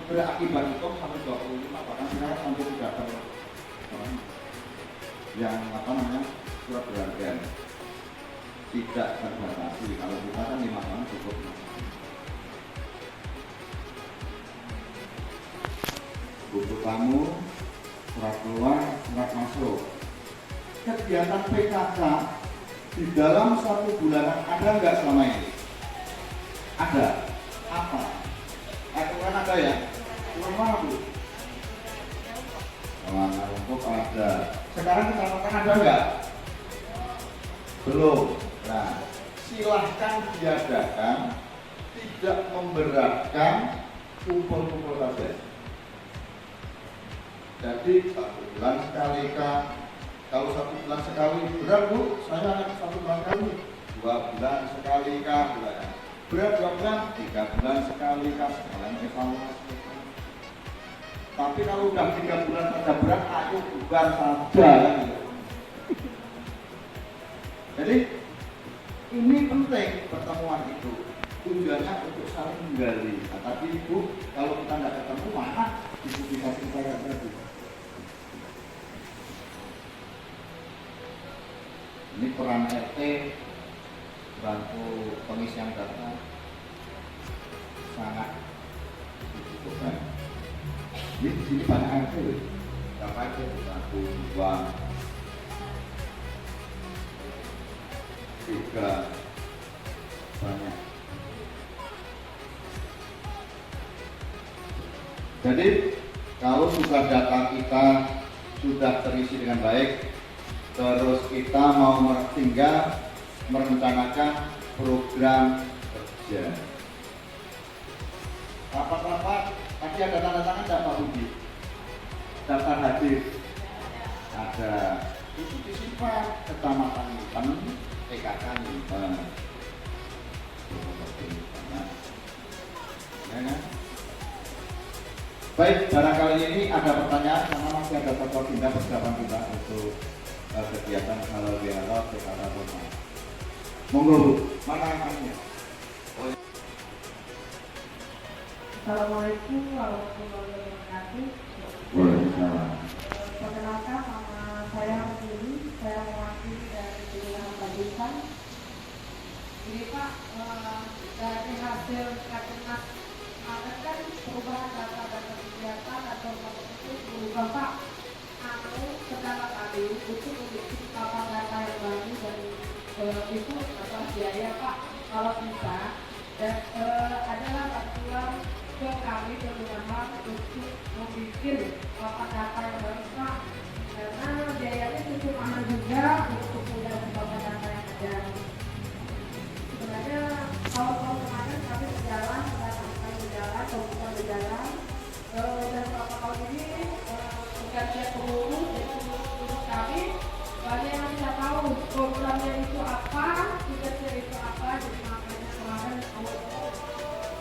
berakibat hukum sampai 25, bahkan sekarang sampai 3 tahun. Yang apa namanya? Surat berharga. Tidak terbatasi, kalau kita kan 5 tahun cukup. Buku tamu, surat keluar, surat masuk. Kegiatan PKK di dalam 1 bulanan ada nggak selama ini? Ada. Apa? Aturan ada ya? Aturan mana Bu? Aturan untuk ada. Sekarang kita lakukan ada nggak? Belum. Nah, silahkan diadakan, tidak memberatkan, kumpul-kumpul saja. Jadi 1 bulan sekali kah? Kalau 1 bulan sekali berat Bu, saya akan 1 bulan sekali. 2 bulan sekali kah? Berat 2 bulan, 3 bulan sekali kah? Sekalian evaluasi. Tapi kalau udah 3 bulan saja berat, ayo bubar saja. Jadi ini penting pertemuan itu. Tujuannya untuk saling menggali. Nah, tapi Ibu, kalau kita nggak ketemu, mana diskusi saya tadi. Ini peran RT bantu pengisian data sangat dibutuhkan. Ini di sini banyak RT, berapa aja? 1, 2, 3, banyak. Jadi kalau sudah data kita sudah terisi dengan baik, terus kita mau tinggal merencanakan program kerja. Rapat-rapat tadi masih ada tanda tangan tidak Pak Budi? Daftar hadir ada, itu disimpan kecamatan Lipan, PKK Lipan. Ya. Baik, barangkali ini ada pertanyaan karena masih ada persiapan persiapan kita untuk kegiatan halal bihalal PKK Roma. Monggo Bu, mana yang namanya? Assalamualaikum warahmatullahi wabarakatuh. Waalaikumsalam. Perkenalkan, nama saya Rudi, saya mewakili dari Kelurahan Pajukan. Ini Pak, dari hasil Rakernas kemarin kan perubahan data kegiatan atau itu berubah Pak. Kendala kami untuk memiliki papan data yang baru dan itu atas biaya Pak. Kalau bisa dan adalah bantuan ke kami kelurahan untuk membuat papan data yang baru Pak. Karena biayanya cukup mahal juga untuk punya papan data yang ada. Sebenarnya kalau tahun kemarin kami berjalan, sampai berjalan, kemudian berjalan, dan beberapa tahun ini gantian pengurus, jadi pengurus kami banyak yang tidak tahu programnya itu apa, tugasnya itu apa, jadi makanya kemarin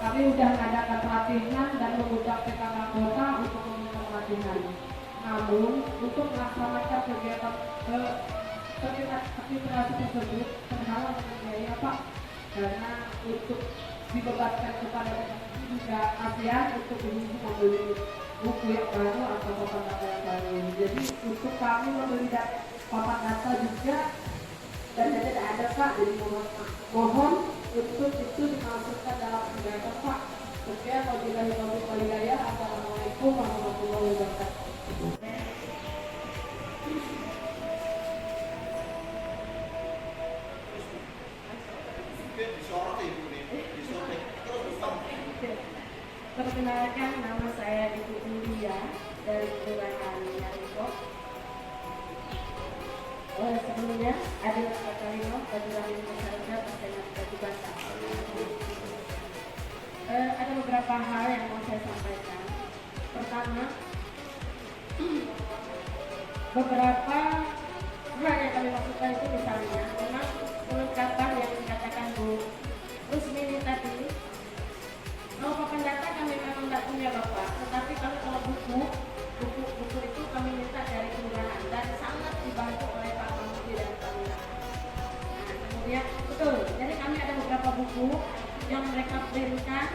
kami sudah mengadakan pelatihan dan mengundang PKK Kota untuk melakukan pelatihan. Namun untuk melaksanakan kegiatan aktivitas tersebut terhalang dengan biaya Pak, karena untuk dibebankan kepada kami juga kasihan untuk membeli buku yang baru atau papan data yang baru. Jadi untuk kami membeli papan data juga dan tidak ada Pak, jadi mohon untuk itu dimasukkan dalam kegiatan Pak. Sekian, wabillahi taufiq wal hidayah. Assalamualaikum warahmatullahi wabarakatuh. Perkenalkan, nama saya Ibu India dari Kelurahan Yariko. Sebelumnya, ada Kalino, Kelurahan Masyarakat, Persenat Batu Bata. Ada beberapa hal yang mau saya sampaikan. Pertama, beberapa hal yang kami maksudkan itu misalnya memang kelengkapan yang dikatakan Bu Rusmini tadi. Kalau papan data kami memang tidak punya Bapak, tetapi kalau buku itu kami minta dari kelurahan dan sangat dibantu oleh Pak Mamudi dan Pak Lurah. Nah, kemudian betul, jadi kami ada beberapa buku yang mereka printkan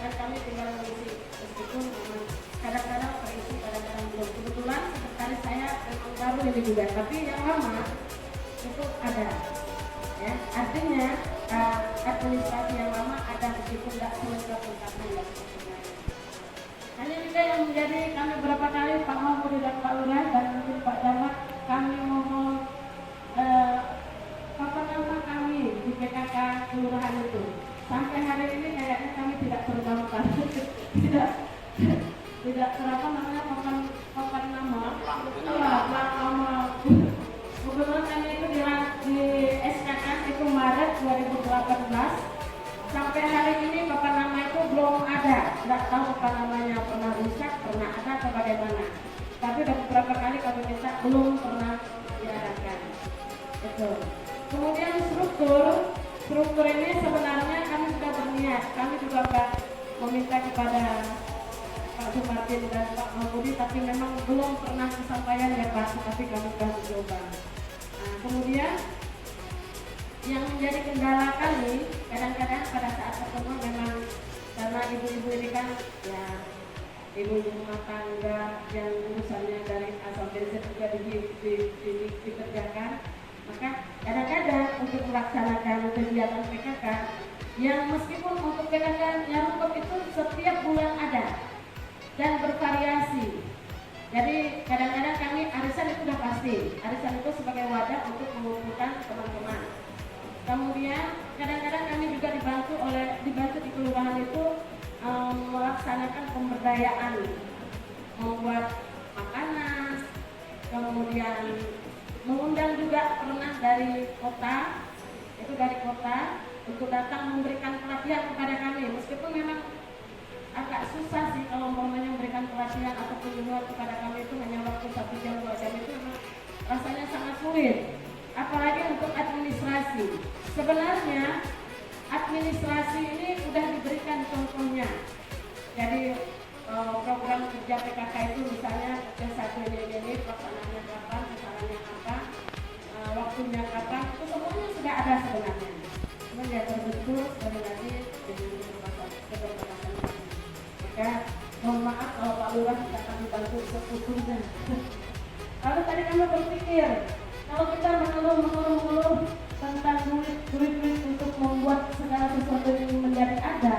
dan kami tinggal mengisi, meskipun memang kadang-kadang terisi, kadang-kadang belum. Kebetulan sekretaris saya memang baru ini juga, tapi yang lama itu ada. Ya, artinya administrasi yang lama ada meskipun tidak selengkap-lengkapnya. Hanya juga yang menjadi kami beberapa kali Pak Mamudi dan Pak Lurah dan mungkin Pak Jamat kami mohon apa nama kami di PKK kelurahan itu sampai hari ini kayaknya kami tidak terbangun tidak terapa namanya papan nama nama kebetulan kami itu di SKK itu Maret 2018 sampai hari ini papan nama itu belum ada, tidak tahu papan namanya pernah rusak, pernah ada atau bagaimana, tapi sudah beberapa kali kami minta belum pernah diadakan. Betul. Kemudian struktur ini sebenarnya kami sudah berniat, kami juga meminta kepada Pak Sumartin dan Pak Mamudi, tapi memang belum pernah kesampaian ya Pak, tapi kami sudah mencoba. Nah, kemudian yang menjadi kendala kami kadang-kadang pada saat ketemu memang karena ibu-ibu ini kan ya ibu-ibu rumah tangga yang urusannya dari A sampai Z juga dikerjakan, maka kadang-kadang untuk melaksanakan kegiatan PKK yang meskipun untuk PKK yang rukun itu setiap bulan ada dan bervariasi. Jadi kadang-kadang kami arisan itu sudah pasti, arisan itu sebagai wadah untuk mengumpulkan teman-teman. Kemudian kadang-kadang kami juga dibantu di kelurahan itu melaksanakan pemberdayaan, membuat makanan, kemudian mengundang juga pernah dari kota untuk datang memberikan pelatihan kepada kami, meskipun memang agak susah sih kalau umpamanya luar kepada kami itu hanya waktu 1 jam 2 jam itu rasanya sangat sulit, apalagi untuk administrasi. Sebenarnya administrasi ini sudah diberikan contohnya. Jadi program kerja PKK itu misalnya kerja 1 ini pelaksanaannya kapan, sasarannya apa, waktunya kapan, itu semuanya sudah ada sebenarnya. Cuma ya terbentur sekali lagi dengan keterbatasan kami. Maka mohon maaf kalau Pak Lurah kita akan dibantu sekutunya. Lalu tadi kami berpikir kalau kita mengeluh tentang duit untuk membuat segala sesuatu yang menjadi ada,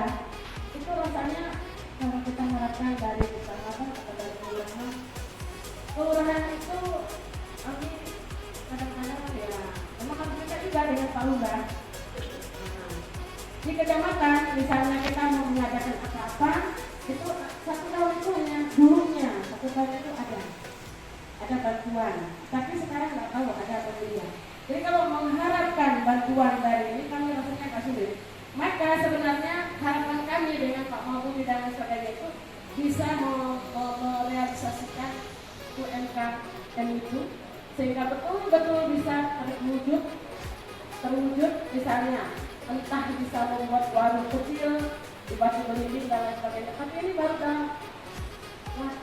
itu rasanya kalau kita harapkan dari kecamatan atau dari kelurahan itu kami kadang-kadang ya memang harus kita juga dengan Pak Lurah. Di kecamatan misalnya kita mau mengadakan apa-apa itu 1 tahun itu hanya dulunya 1 tahun itu ada bantuan, tapi sekarang nggak tahu ada apa tidak. Jadi kalau mengharapkan bantuan dari ini kami rasanya agak sulit. Maka sebenarnya harapan kami dengan Pak Maupuni dan sebagainya itu bisa merealisasikan UMKM itu sehingga betul-betul bisa terwujud misalnya entah bisa membuat warung kecil di Batu Belimbing dan lain sebagainya. Tapi ini baru dalam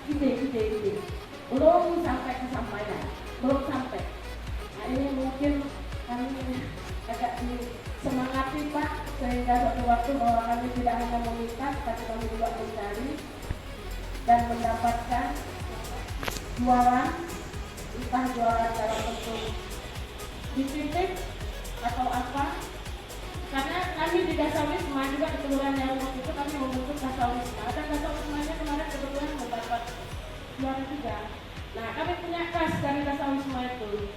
ide. Belum sampai kesampaian, belum sampai. Nah ini mungkin kami agak disemangati Pak sehingga suatu waktu bahwa kami tidak hanya meminta, tapi kami juga mencari dan mendapatkan jualan, entah jualan dalam bentuk dipimpin atau apa. Karena kami di Dasawisma juga di Kelurahan Yarmuk itu kami membentuk Dasawisma. Dan Dasawismanya kemarin kebetulan mendapat juara juga. Nah kami punya kas dari Dasawisma itu.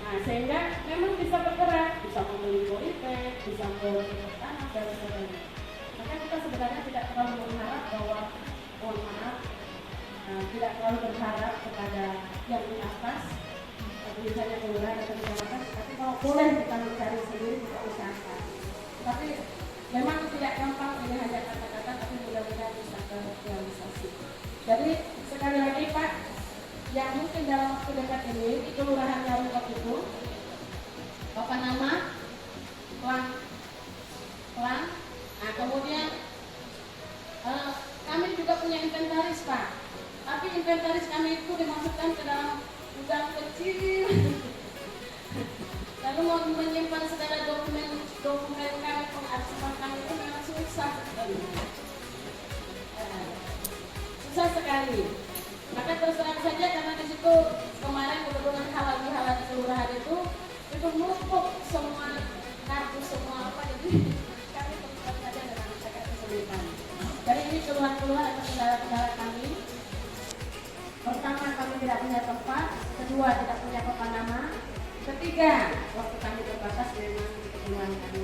Nah sehingga memang bisa bergerak, bisa membeli POIP, bisa membeli tanah dan sebagainya. Maka kita sebenarnya tidak terlalu berharap bahwa, mohon maaf, tidak terlalu berharap kepada yang di atas, misalnya kelurahan atau kecamatan. Tapi kalau boleh kita mencari sendiri, kita usahakan. Tapi memang tidak gampang, ini hanya kata-kata, tapi mudah-mudahan bisa terrealisasi. Jadi sekali lagi Pak, yang mungkin dalam waktu dekat ini di Kelurahan Yarmuk itu, Bapak nama, pelan. Nah kemudian kami juga punya inventaris Pak. Tapi inventaris kami itu dimasukkan ke dalam gudang kecil. Lalu mau menyimpan segala dokumen kami, pengarsipan kami itu memang susah sekali. Susah sekali. Maka terus terang saja karena di situ kemarin kebetulan halal di kelurahan itu numpuk semua kartu semua apa, jadi kami terus saja dengan agak kesulitan. Jadi ini keluhan-keluhan atau kendala-kendala kami. Pertama, kami tidak punya tempat. Kedua, tidak punya papan nama. Ketiga, waktu kami terbatas memang keperluan kami.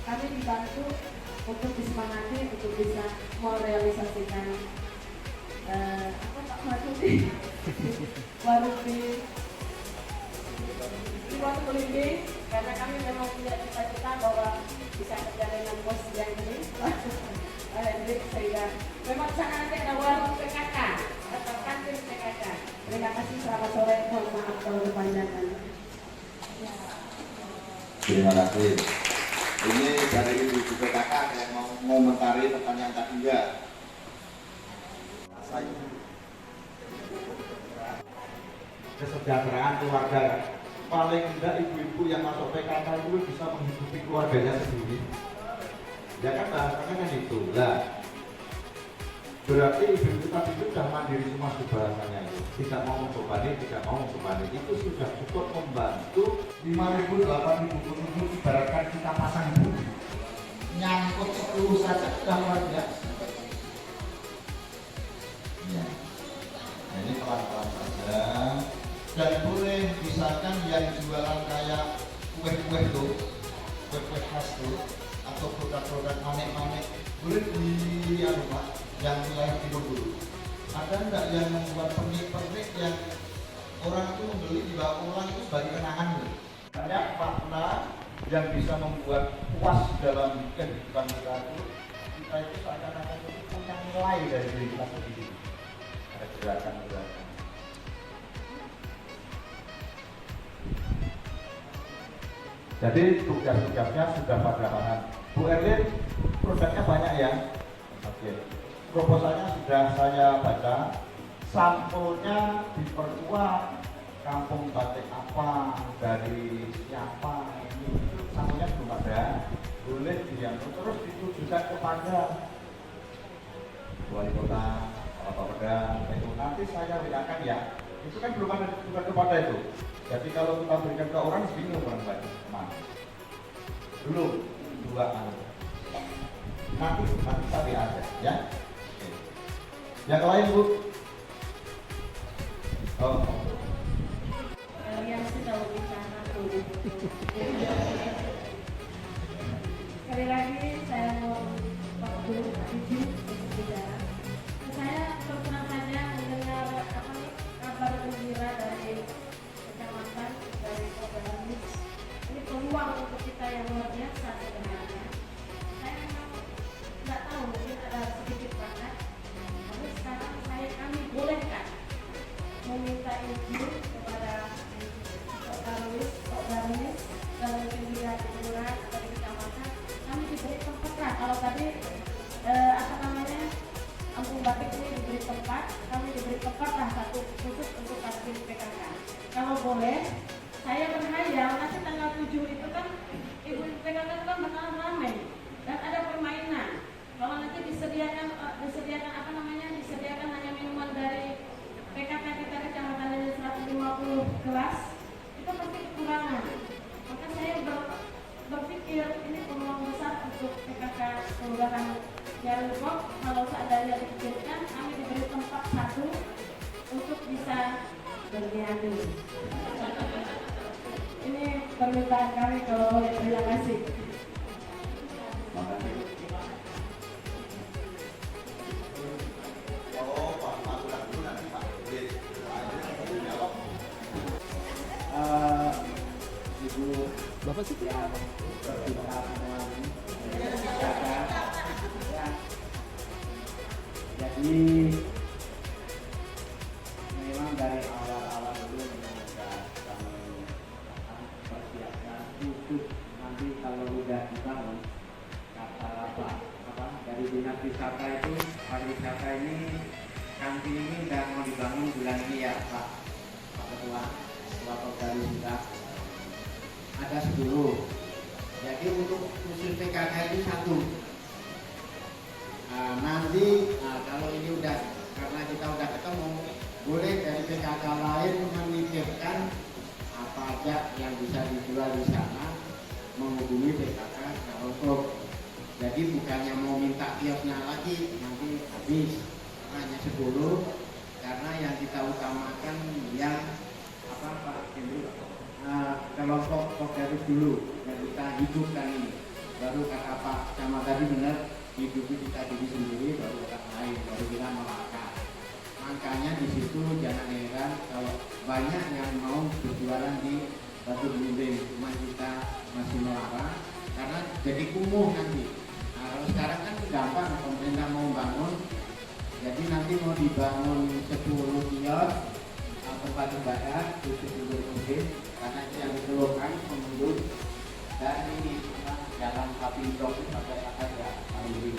Kami dibantu untuk disemangati untuk bisa merealisasikan Pak Maksudi warung di Batu Belimbing, karena kami memang punya cita-cita bahwa bisa kerja dengan bos yang ini sehingga memang sangat ada warung PKK atau kantin PKK. Terima kasih, selamat sore, mohon maaf kalau kepanjangan. Terima kasih. Ini dari Ibu PKK yang mau mengomentari pertanyaan tadi enggak? Kesejahteraan keluarga, paling tidak ibu-ibu yang masuk PKK itu bisa menghidupi keluarganya sendiri. Ya kan bahasanya kan itu lah. Berarti ibu-ibu tadi itu sudah mandiri semua di bahasanya itu. Tidak mau membebani, itu sudah cukup membantu. 5.000, 8.000 penduduk ibaratkan kita pasang bumi. Nyangkut 10 saja sudah luar biasa. Ya. Nah, ini pelan-pelan saja. Dan boleh misalkan yang jualan kayak kue-kue tuh, kue-kue khas tuh, atau produk-produk manek-manek, boleh di yang wilayah timur dulu. Ada enggak yang membuat pernik-pernik yang orang itu membeli dibawa pulang itu sebagai kenangan gitu? Banyak makna yang bisa membuat puas dalam kehidupan kita itu seakan-akan itu punya nilai dari diri kita sendiri. Ada gerakan-gerakan Jadi tugas-tugasnya sudah pada tangan. Bu Erlin, produknya banyak ya? Oke. Proposalnya sudah saya baca. Sampulnya diperkuat. Kampung batik apa, dari siapa, ini itu sampulnya belum ada. Boleh diambil terus ditujukan kepada wali kota, kepala Bapeda, itu nanti saya bedakan ya. Itu kan belum ada ditujukan kepada itu. Jadi kalau kita berikan ke orang bingung orang baca kemana. Belum dua kali. Nanti tapi ada ya. Oke. Yang lain Bu. Oh. Yang sudah bicara dulu. Sekali lagi saya mau waktu jujur untuk bicara. Saya terus saja mendengar kabar gembira dari kecamatan dari Kopernik. Ini peluang untuk kita yang luar biasa sebenarnya. Saya memang tidak tahu, mungkin ada sedikit bakat. Tapi sekarang kami bolehkan meminta izin kepada Pak Darwis dan mungkin di kelurahan atau di kecamatan, kami diberi tempat lah. Kalau tadi kampung batik ini diberi tempat, kami diberi tempat lah satu khusus untuk aktif PKK. Kalau boleh, saya berhayal nanti tanggal 7 itu kan ibu PKK itu kan bakalan ramai dan ada permainan. Kalau nanti disediakan hanya minuman dari PKK kita kecamatan dari 150 kelas, itu pasti kekurangan. Maka saya berpikir ini peluang besar untuk PKK kelurahan Jarukok. Kalau seandainya dipikirkan, kami diberi tempat satu untuk bisa bernyanyi. Ini permintaan kami, kalau boleh. Terima kasih. Ibu Bapak sih yang berbicara jadi memang dari awal-awal dulu memang sudah kami persiapkan khusus nanti kalau sudah dibangun kata apa dari dinas wisata itu pariwisata ini kantin ini sudah mau dibangun bulan ini ya Pak Ketua Kopdar juga ada 10. Jadi untuk khusus PKK itu 1. Nanti kalau ini udah karena kita udah ketemu, boleh dari PKK lain menitipkan apa aja yang bisa dijual di sana menghubungi PKK Jarukok. Jadi bukannya mau minta kiosnya lagi nanti habis, hanya 10 karena yang kita utamakan yang Pak kelompok Kopdarus dulu yang kita hidupkan ini. Baru kata Pak sama tadi benar, hidupi kita diri sendiri baru orang lain, baru kita melangkah. Makanya di situ jangan heran kalau banyak yang mau berjualan di batu belimbing, cuma kita masih melarang karena jadi kumuh nanti. Kalau sekarang kan gampang, pemerintah mau bangun, jadi nanti mau dibangun 10 kios tempat ibadah khusus untuk muslim karena itu yang dikeluhkan pengunjung dan ini jalan Kapi Jok sampai atas ya nanti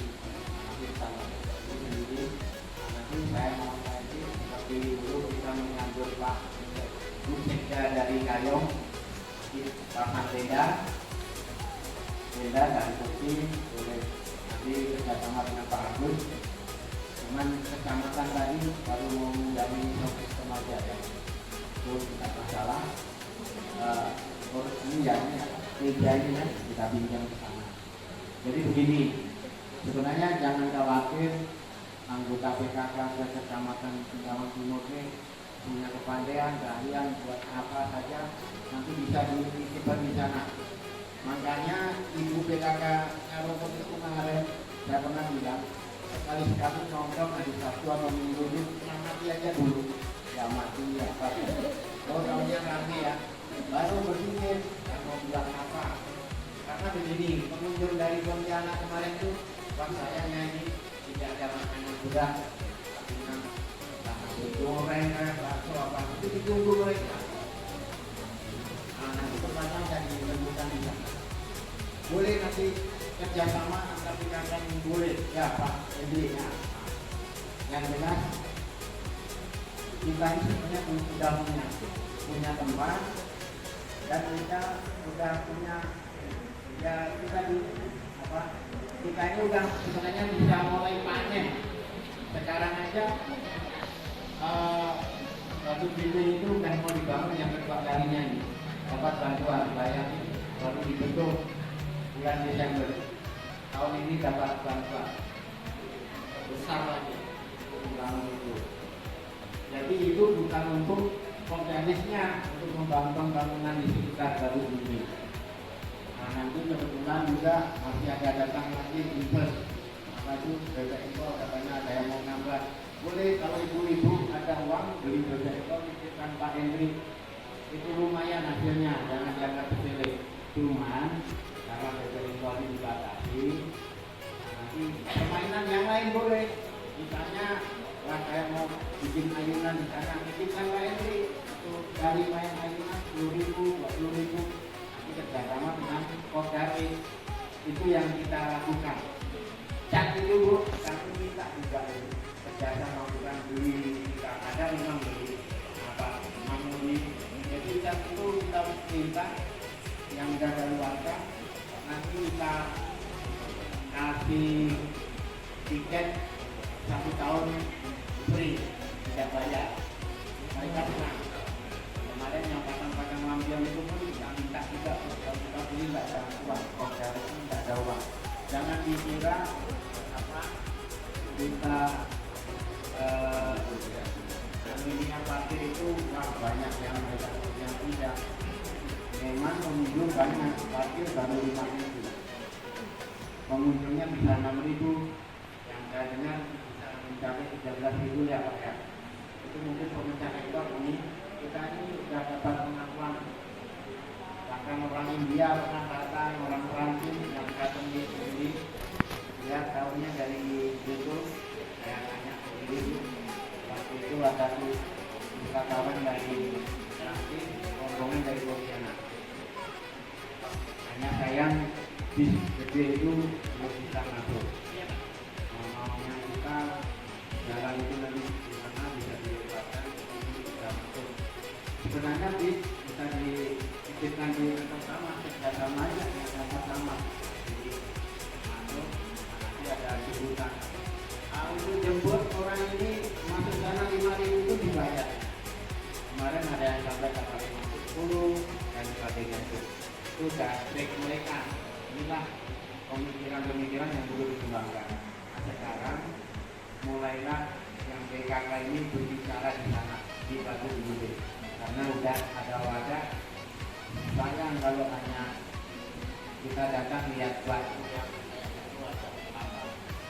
nanti saya mau nanti seperti dulu kita menyambut Pak Musiknya dari Kayong Pak Beda dari Bukti boleh nanti kerjasama dengan Pak Agus. Cuman kecamatan tadi baru mau menjadi sistem aja ya. Terus tidak masalah. Ini ya meja ini kan kita bincang ke sana. Jadi begini, sebenarnya jangan khawatir anggota PKK ke kecamatan Singkawang Timur ini punya kepandaian, keahlian buat apa saja nanti bisa dititipkan di sana. Makanya ibu PKK Jarukok itu kemarin saya pernah bilang sekali-sekali nongkrong hari Sabtu atau Minggu ini mati aja dulu ya mati ya tapi orangnya rame ya baru berpikir mau bilang apa karena begini pengunjung dari Pontianak kemarin tuh pas saya nyanyi tidak ada makanan berat nasi goreng bakso apa itu ditunggu mereka nanti pertama jadi menemukan di sana jadi kerjasama antar tingkatan boleh ya Pak Edi. Nah, yang jelas kita ini sebenarnya sudah punya tempat dan kita sudah punya ya kita ini udah sebenarnya bisa mulai panen. Sekarang aja batu biru itu udah mau dibangun yang kedua kalinya ini, dapat bantuan bayangin baru dibentuk bulan Desember tahun ini dapat bantuan besar lagi untuk membangun itu. Jadi itu bukan untuk komplainnya, untuk membangun bangunan di sekitar Batu Biru. Nah, nanti kebetulan juga masih ada datang lagi invest apa itu bebek ekor, katanya ada yang mau nambah. Boleh kalau ibu-ibu ada uang beli bebek ekor, titipkan Pak Hendri, itu lumayan hasilnya, jangan dianggap sepele. Cuman karena bebek ekor ini dibatasi, nah, nanti permainan yang lain boleh, misalnya wah saya mau bikin ayunan di sana, titipkan Pak Hendri, itu dari main ayunan 10.000, 20.000, nanti kerjasama dengan Kodari, itu yang kita lakukan. Cat itu Bu, kami minta juga kerjasama bukan beli, kita ada memang beli mamuni. Jadi cat itu kita minta yang dari warga, nanti kita kasih tiket 1 tahun free, tidak bayar. Mereka senang. Kemarin yang pasang-pasang lampion itu pun kita minta juga, kalau kita beli nggak ada uang, kalau dari itu nggak ada uang. Jangan dikira kita minimnya parkir itu banyak yang tidak. Memang pengunjung banyak, parkir baru 5.000, pengunjungnya bisa 6.000, yang saya dengar bisa mencapai 13.000 ya Pak ya. Itu mungkin pemecah ekor ini kita ini sudah dapat pengakuan, bahkan orang India pernah datang, orang Prancis yang datang di sini, dia tahunya dari YouTube. Saya tanya sendiri, waktu itu ada wisatawan dari Prancis, rombongan dari Botswana. Hanya sayang bis gede itu belum bisa masuk. Maunya kita jalan itu nanti di sana bisa dilewatkan, bisa masuk. Sebenarnya bis bisa dititipkan di tempat sama, kerjasama aja yang tempat sama. Jadi masuk, nanti ada jemputan. Untuk jemput orang ini masuk sana 5.000 itu dibayar. Kemarin ada yang sampai 10 dan sebagainya itu sudah trik mereka. Inilah pemikiran-pemikiran yang perlu dikembangkan. Nah, sekarang mulailah yang PKK ini berbicara di sana di Batu Biru, karena sudah ada wadah. Sayang kalau hanya kita datang lihat batu yang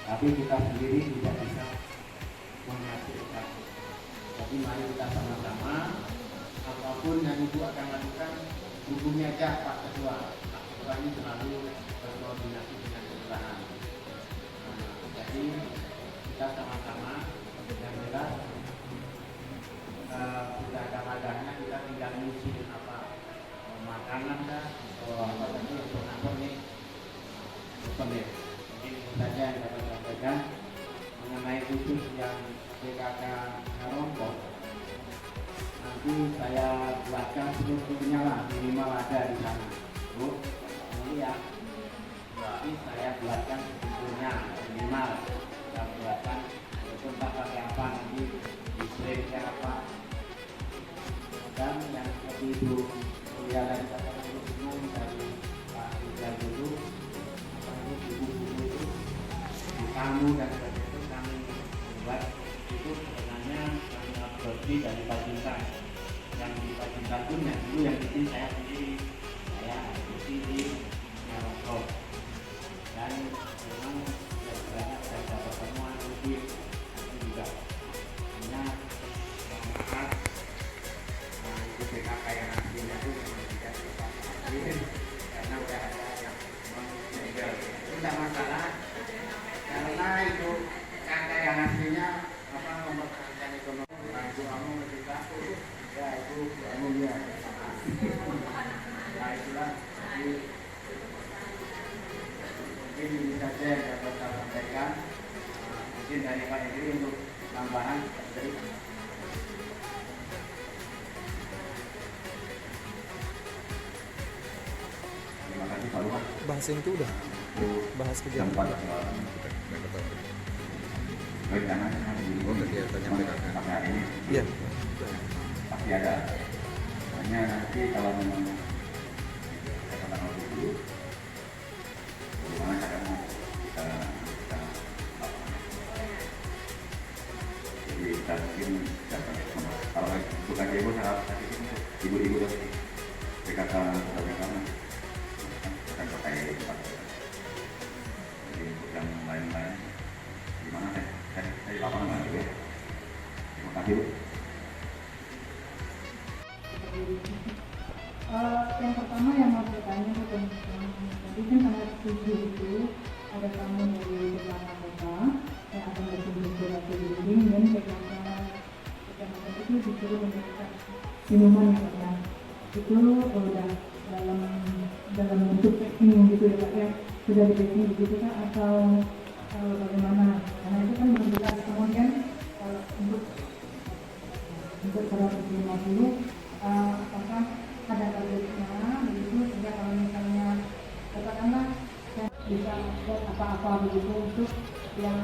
tapi kita sendiri tidak bisa menghasilkan. Jadi mari kita sama-sama, apapun yang Ibu akan lakukan, hubungi aja Pak Ketua. Pak Ketua ini selalu berkoordinasi dengan kelurahan. Jadi kita sama-sama, yang jelas sudah ada wadahnya, kita tinggal ngisi apa makanan dah, atau apa tadi untuk nambah nih, pemirsa. Itu saja yang dapat sampaikan mengenai khusus yang PKK Ngarompok. Nanti saya buatkan strukturnya lah, minimal ada di sana. Bu, ini ya. Nanti saya buatkan strukturnya minimal. Saya buatkan itu tak pakai apa nanti display apa. Dan yang seperti itu kuliah dari kata umum dari Pak Rizal dulu, buku-buku itu tamu dan sebagainya itu kami buat. Itu sebenarnya kami absorbi dari Pacintan. Yang di Pacintan pun yang dulu yang bikin saya sendiri, saya di Ngarompok. Dan memang banyak saya dapat pertemuan lebih nanti juga hanya maaf itu PKK yang aslinya itu memang tidak dipakai karena udah ada yang meninggal. Itu tidak masalah karena itu kakak yang aslinya apa mempertahankan ekonomi. Ibu kamu kita ya itu kamu ya. Nah itulah jadi izin dari Pak Edi untuk tambahan dari Terima kasih Pak Lukas. Bahas yang itu udah bahas Jam kegiatan 4 rencananya kegiatannya sampai hari ini iya pasti ada. Hanya nanti kalau memang kita tanggal dulu, bagaimana caranya kita lakukan. Jadi kita mungkin kalau bukan ibu saya ibu-ibu dari PKK bagaimana akan pakai tempat. Jadi untuk yang lain-lain gimana saya lapangan lagi ya. Terima kasih Bu. Yang pertama yang mau bertanya tadi kan tanggal 7 itu ada tamu dari Kecamatan Kota yang akan berkunjung ke Ratu Giling dan Kecamatan itu disuruh memberikan minuman ya Pak ya. Itu udah dalam bentuk packing gitu ya Pak ya, sudah di packing begitu kan atau bagaimana? Karena itu kan menentukan kemudian untuk para penerima dulu apakah ada targetnya begitu sehingga kalau misalnya katakanlah bisa buat apa-apa begitu untuk yang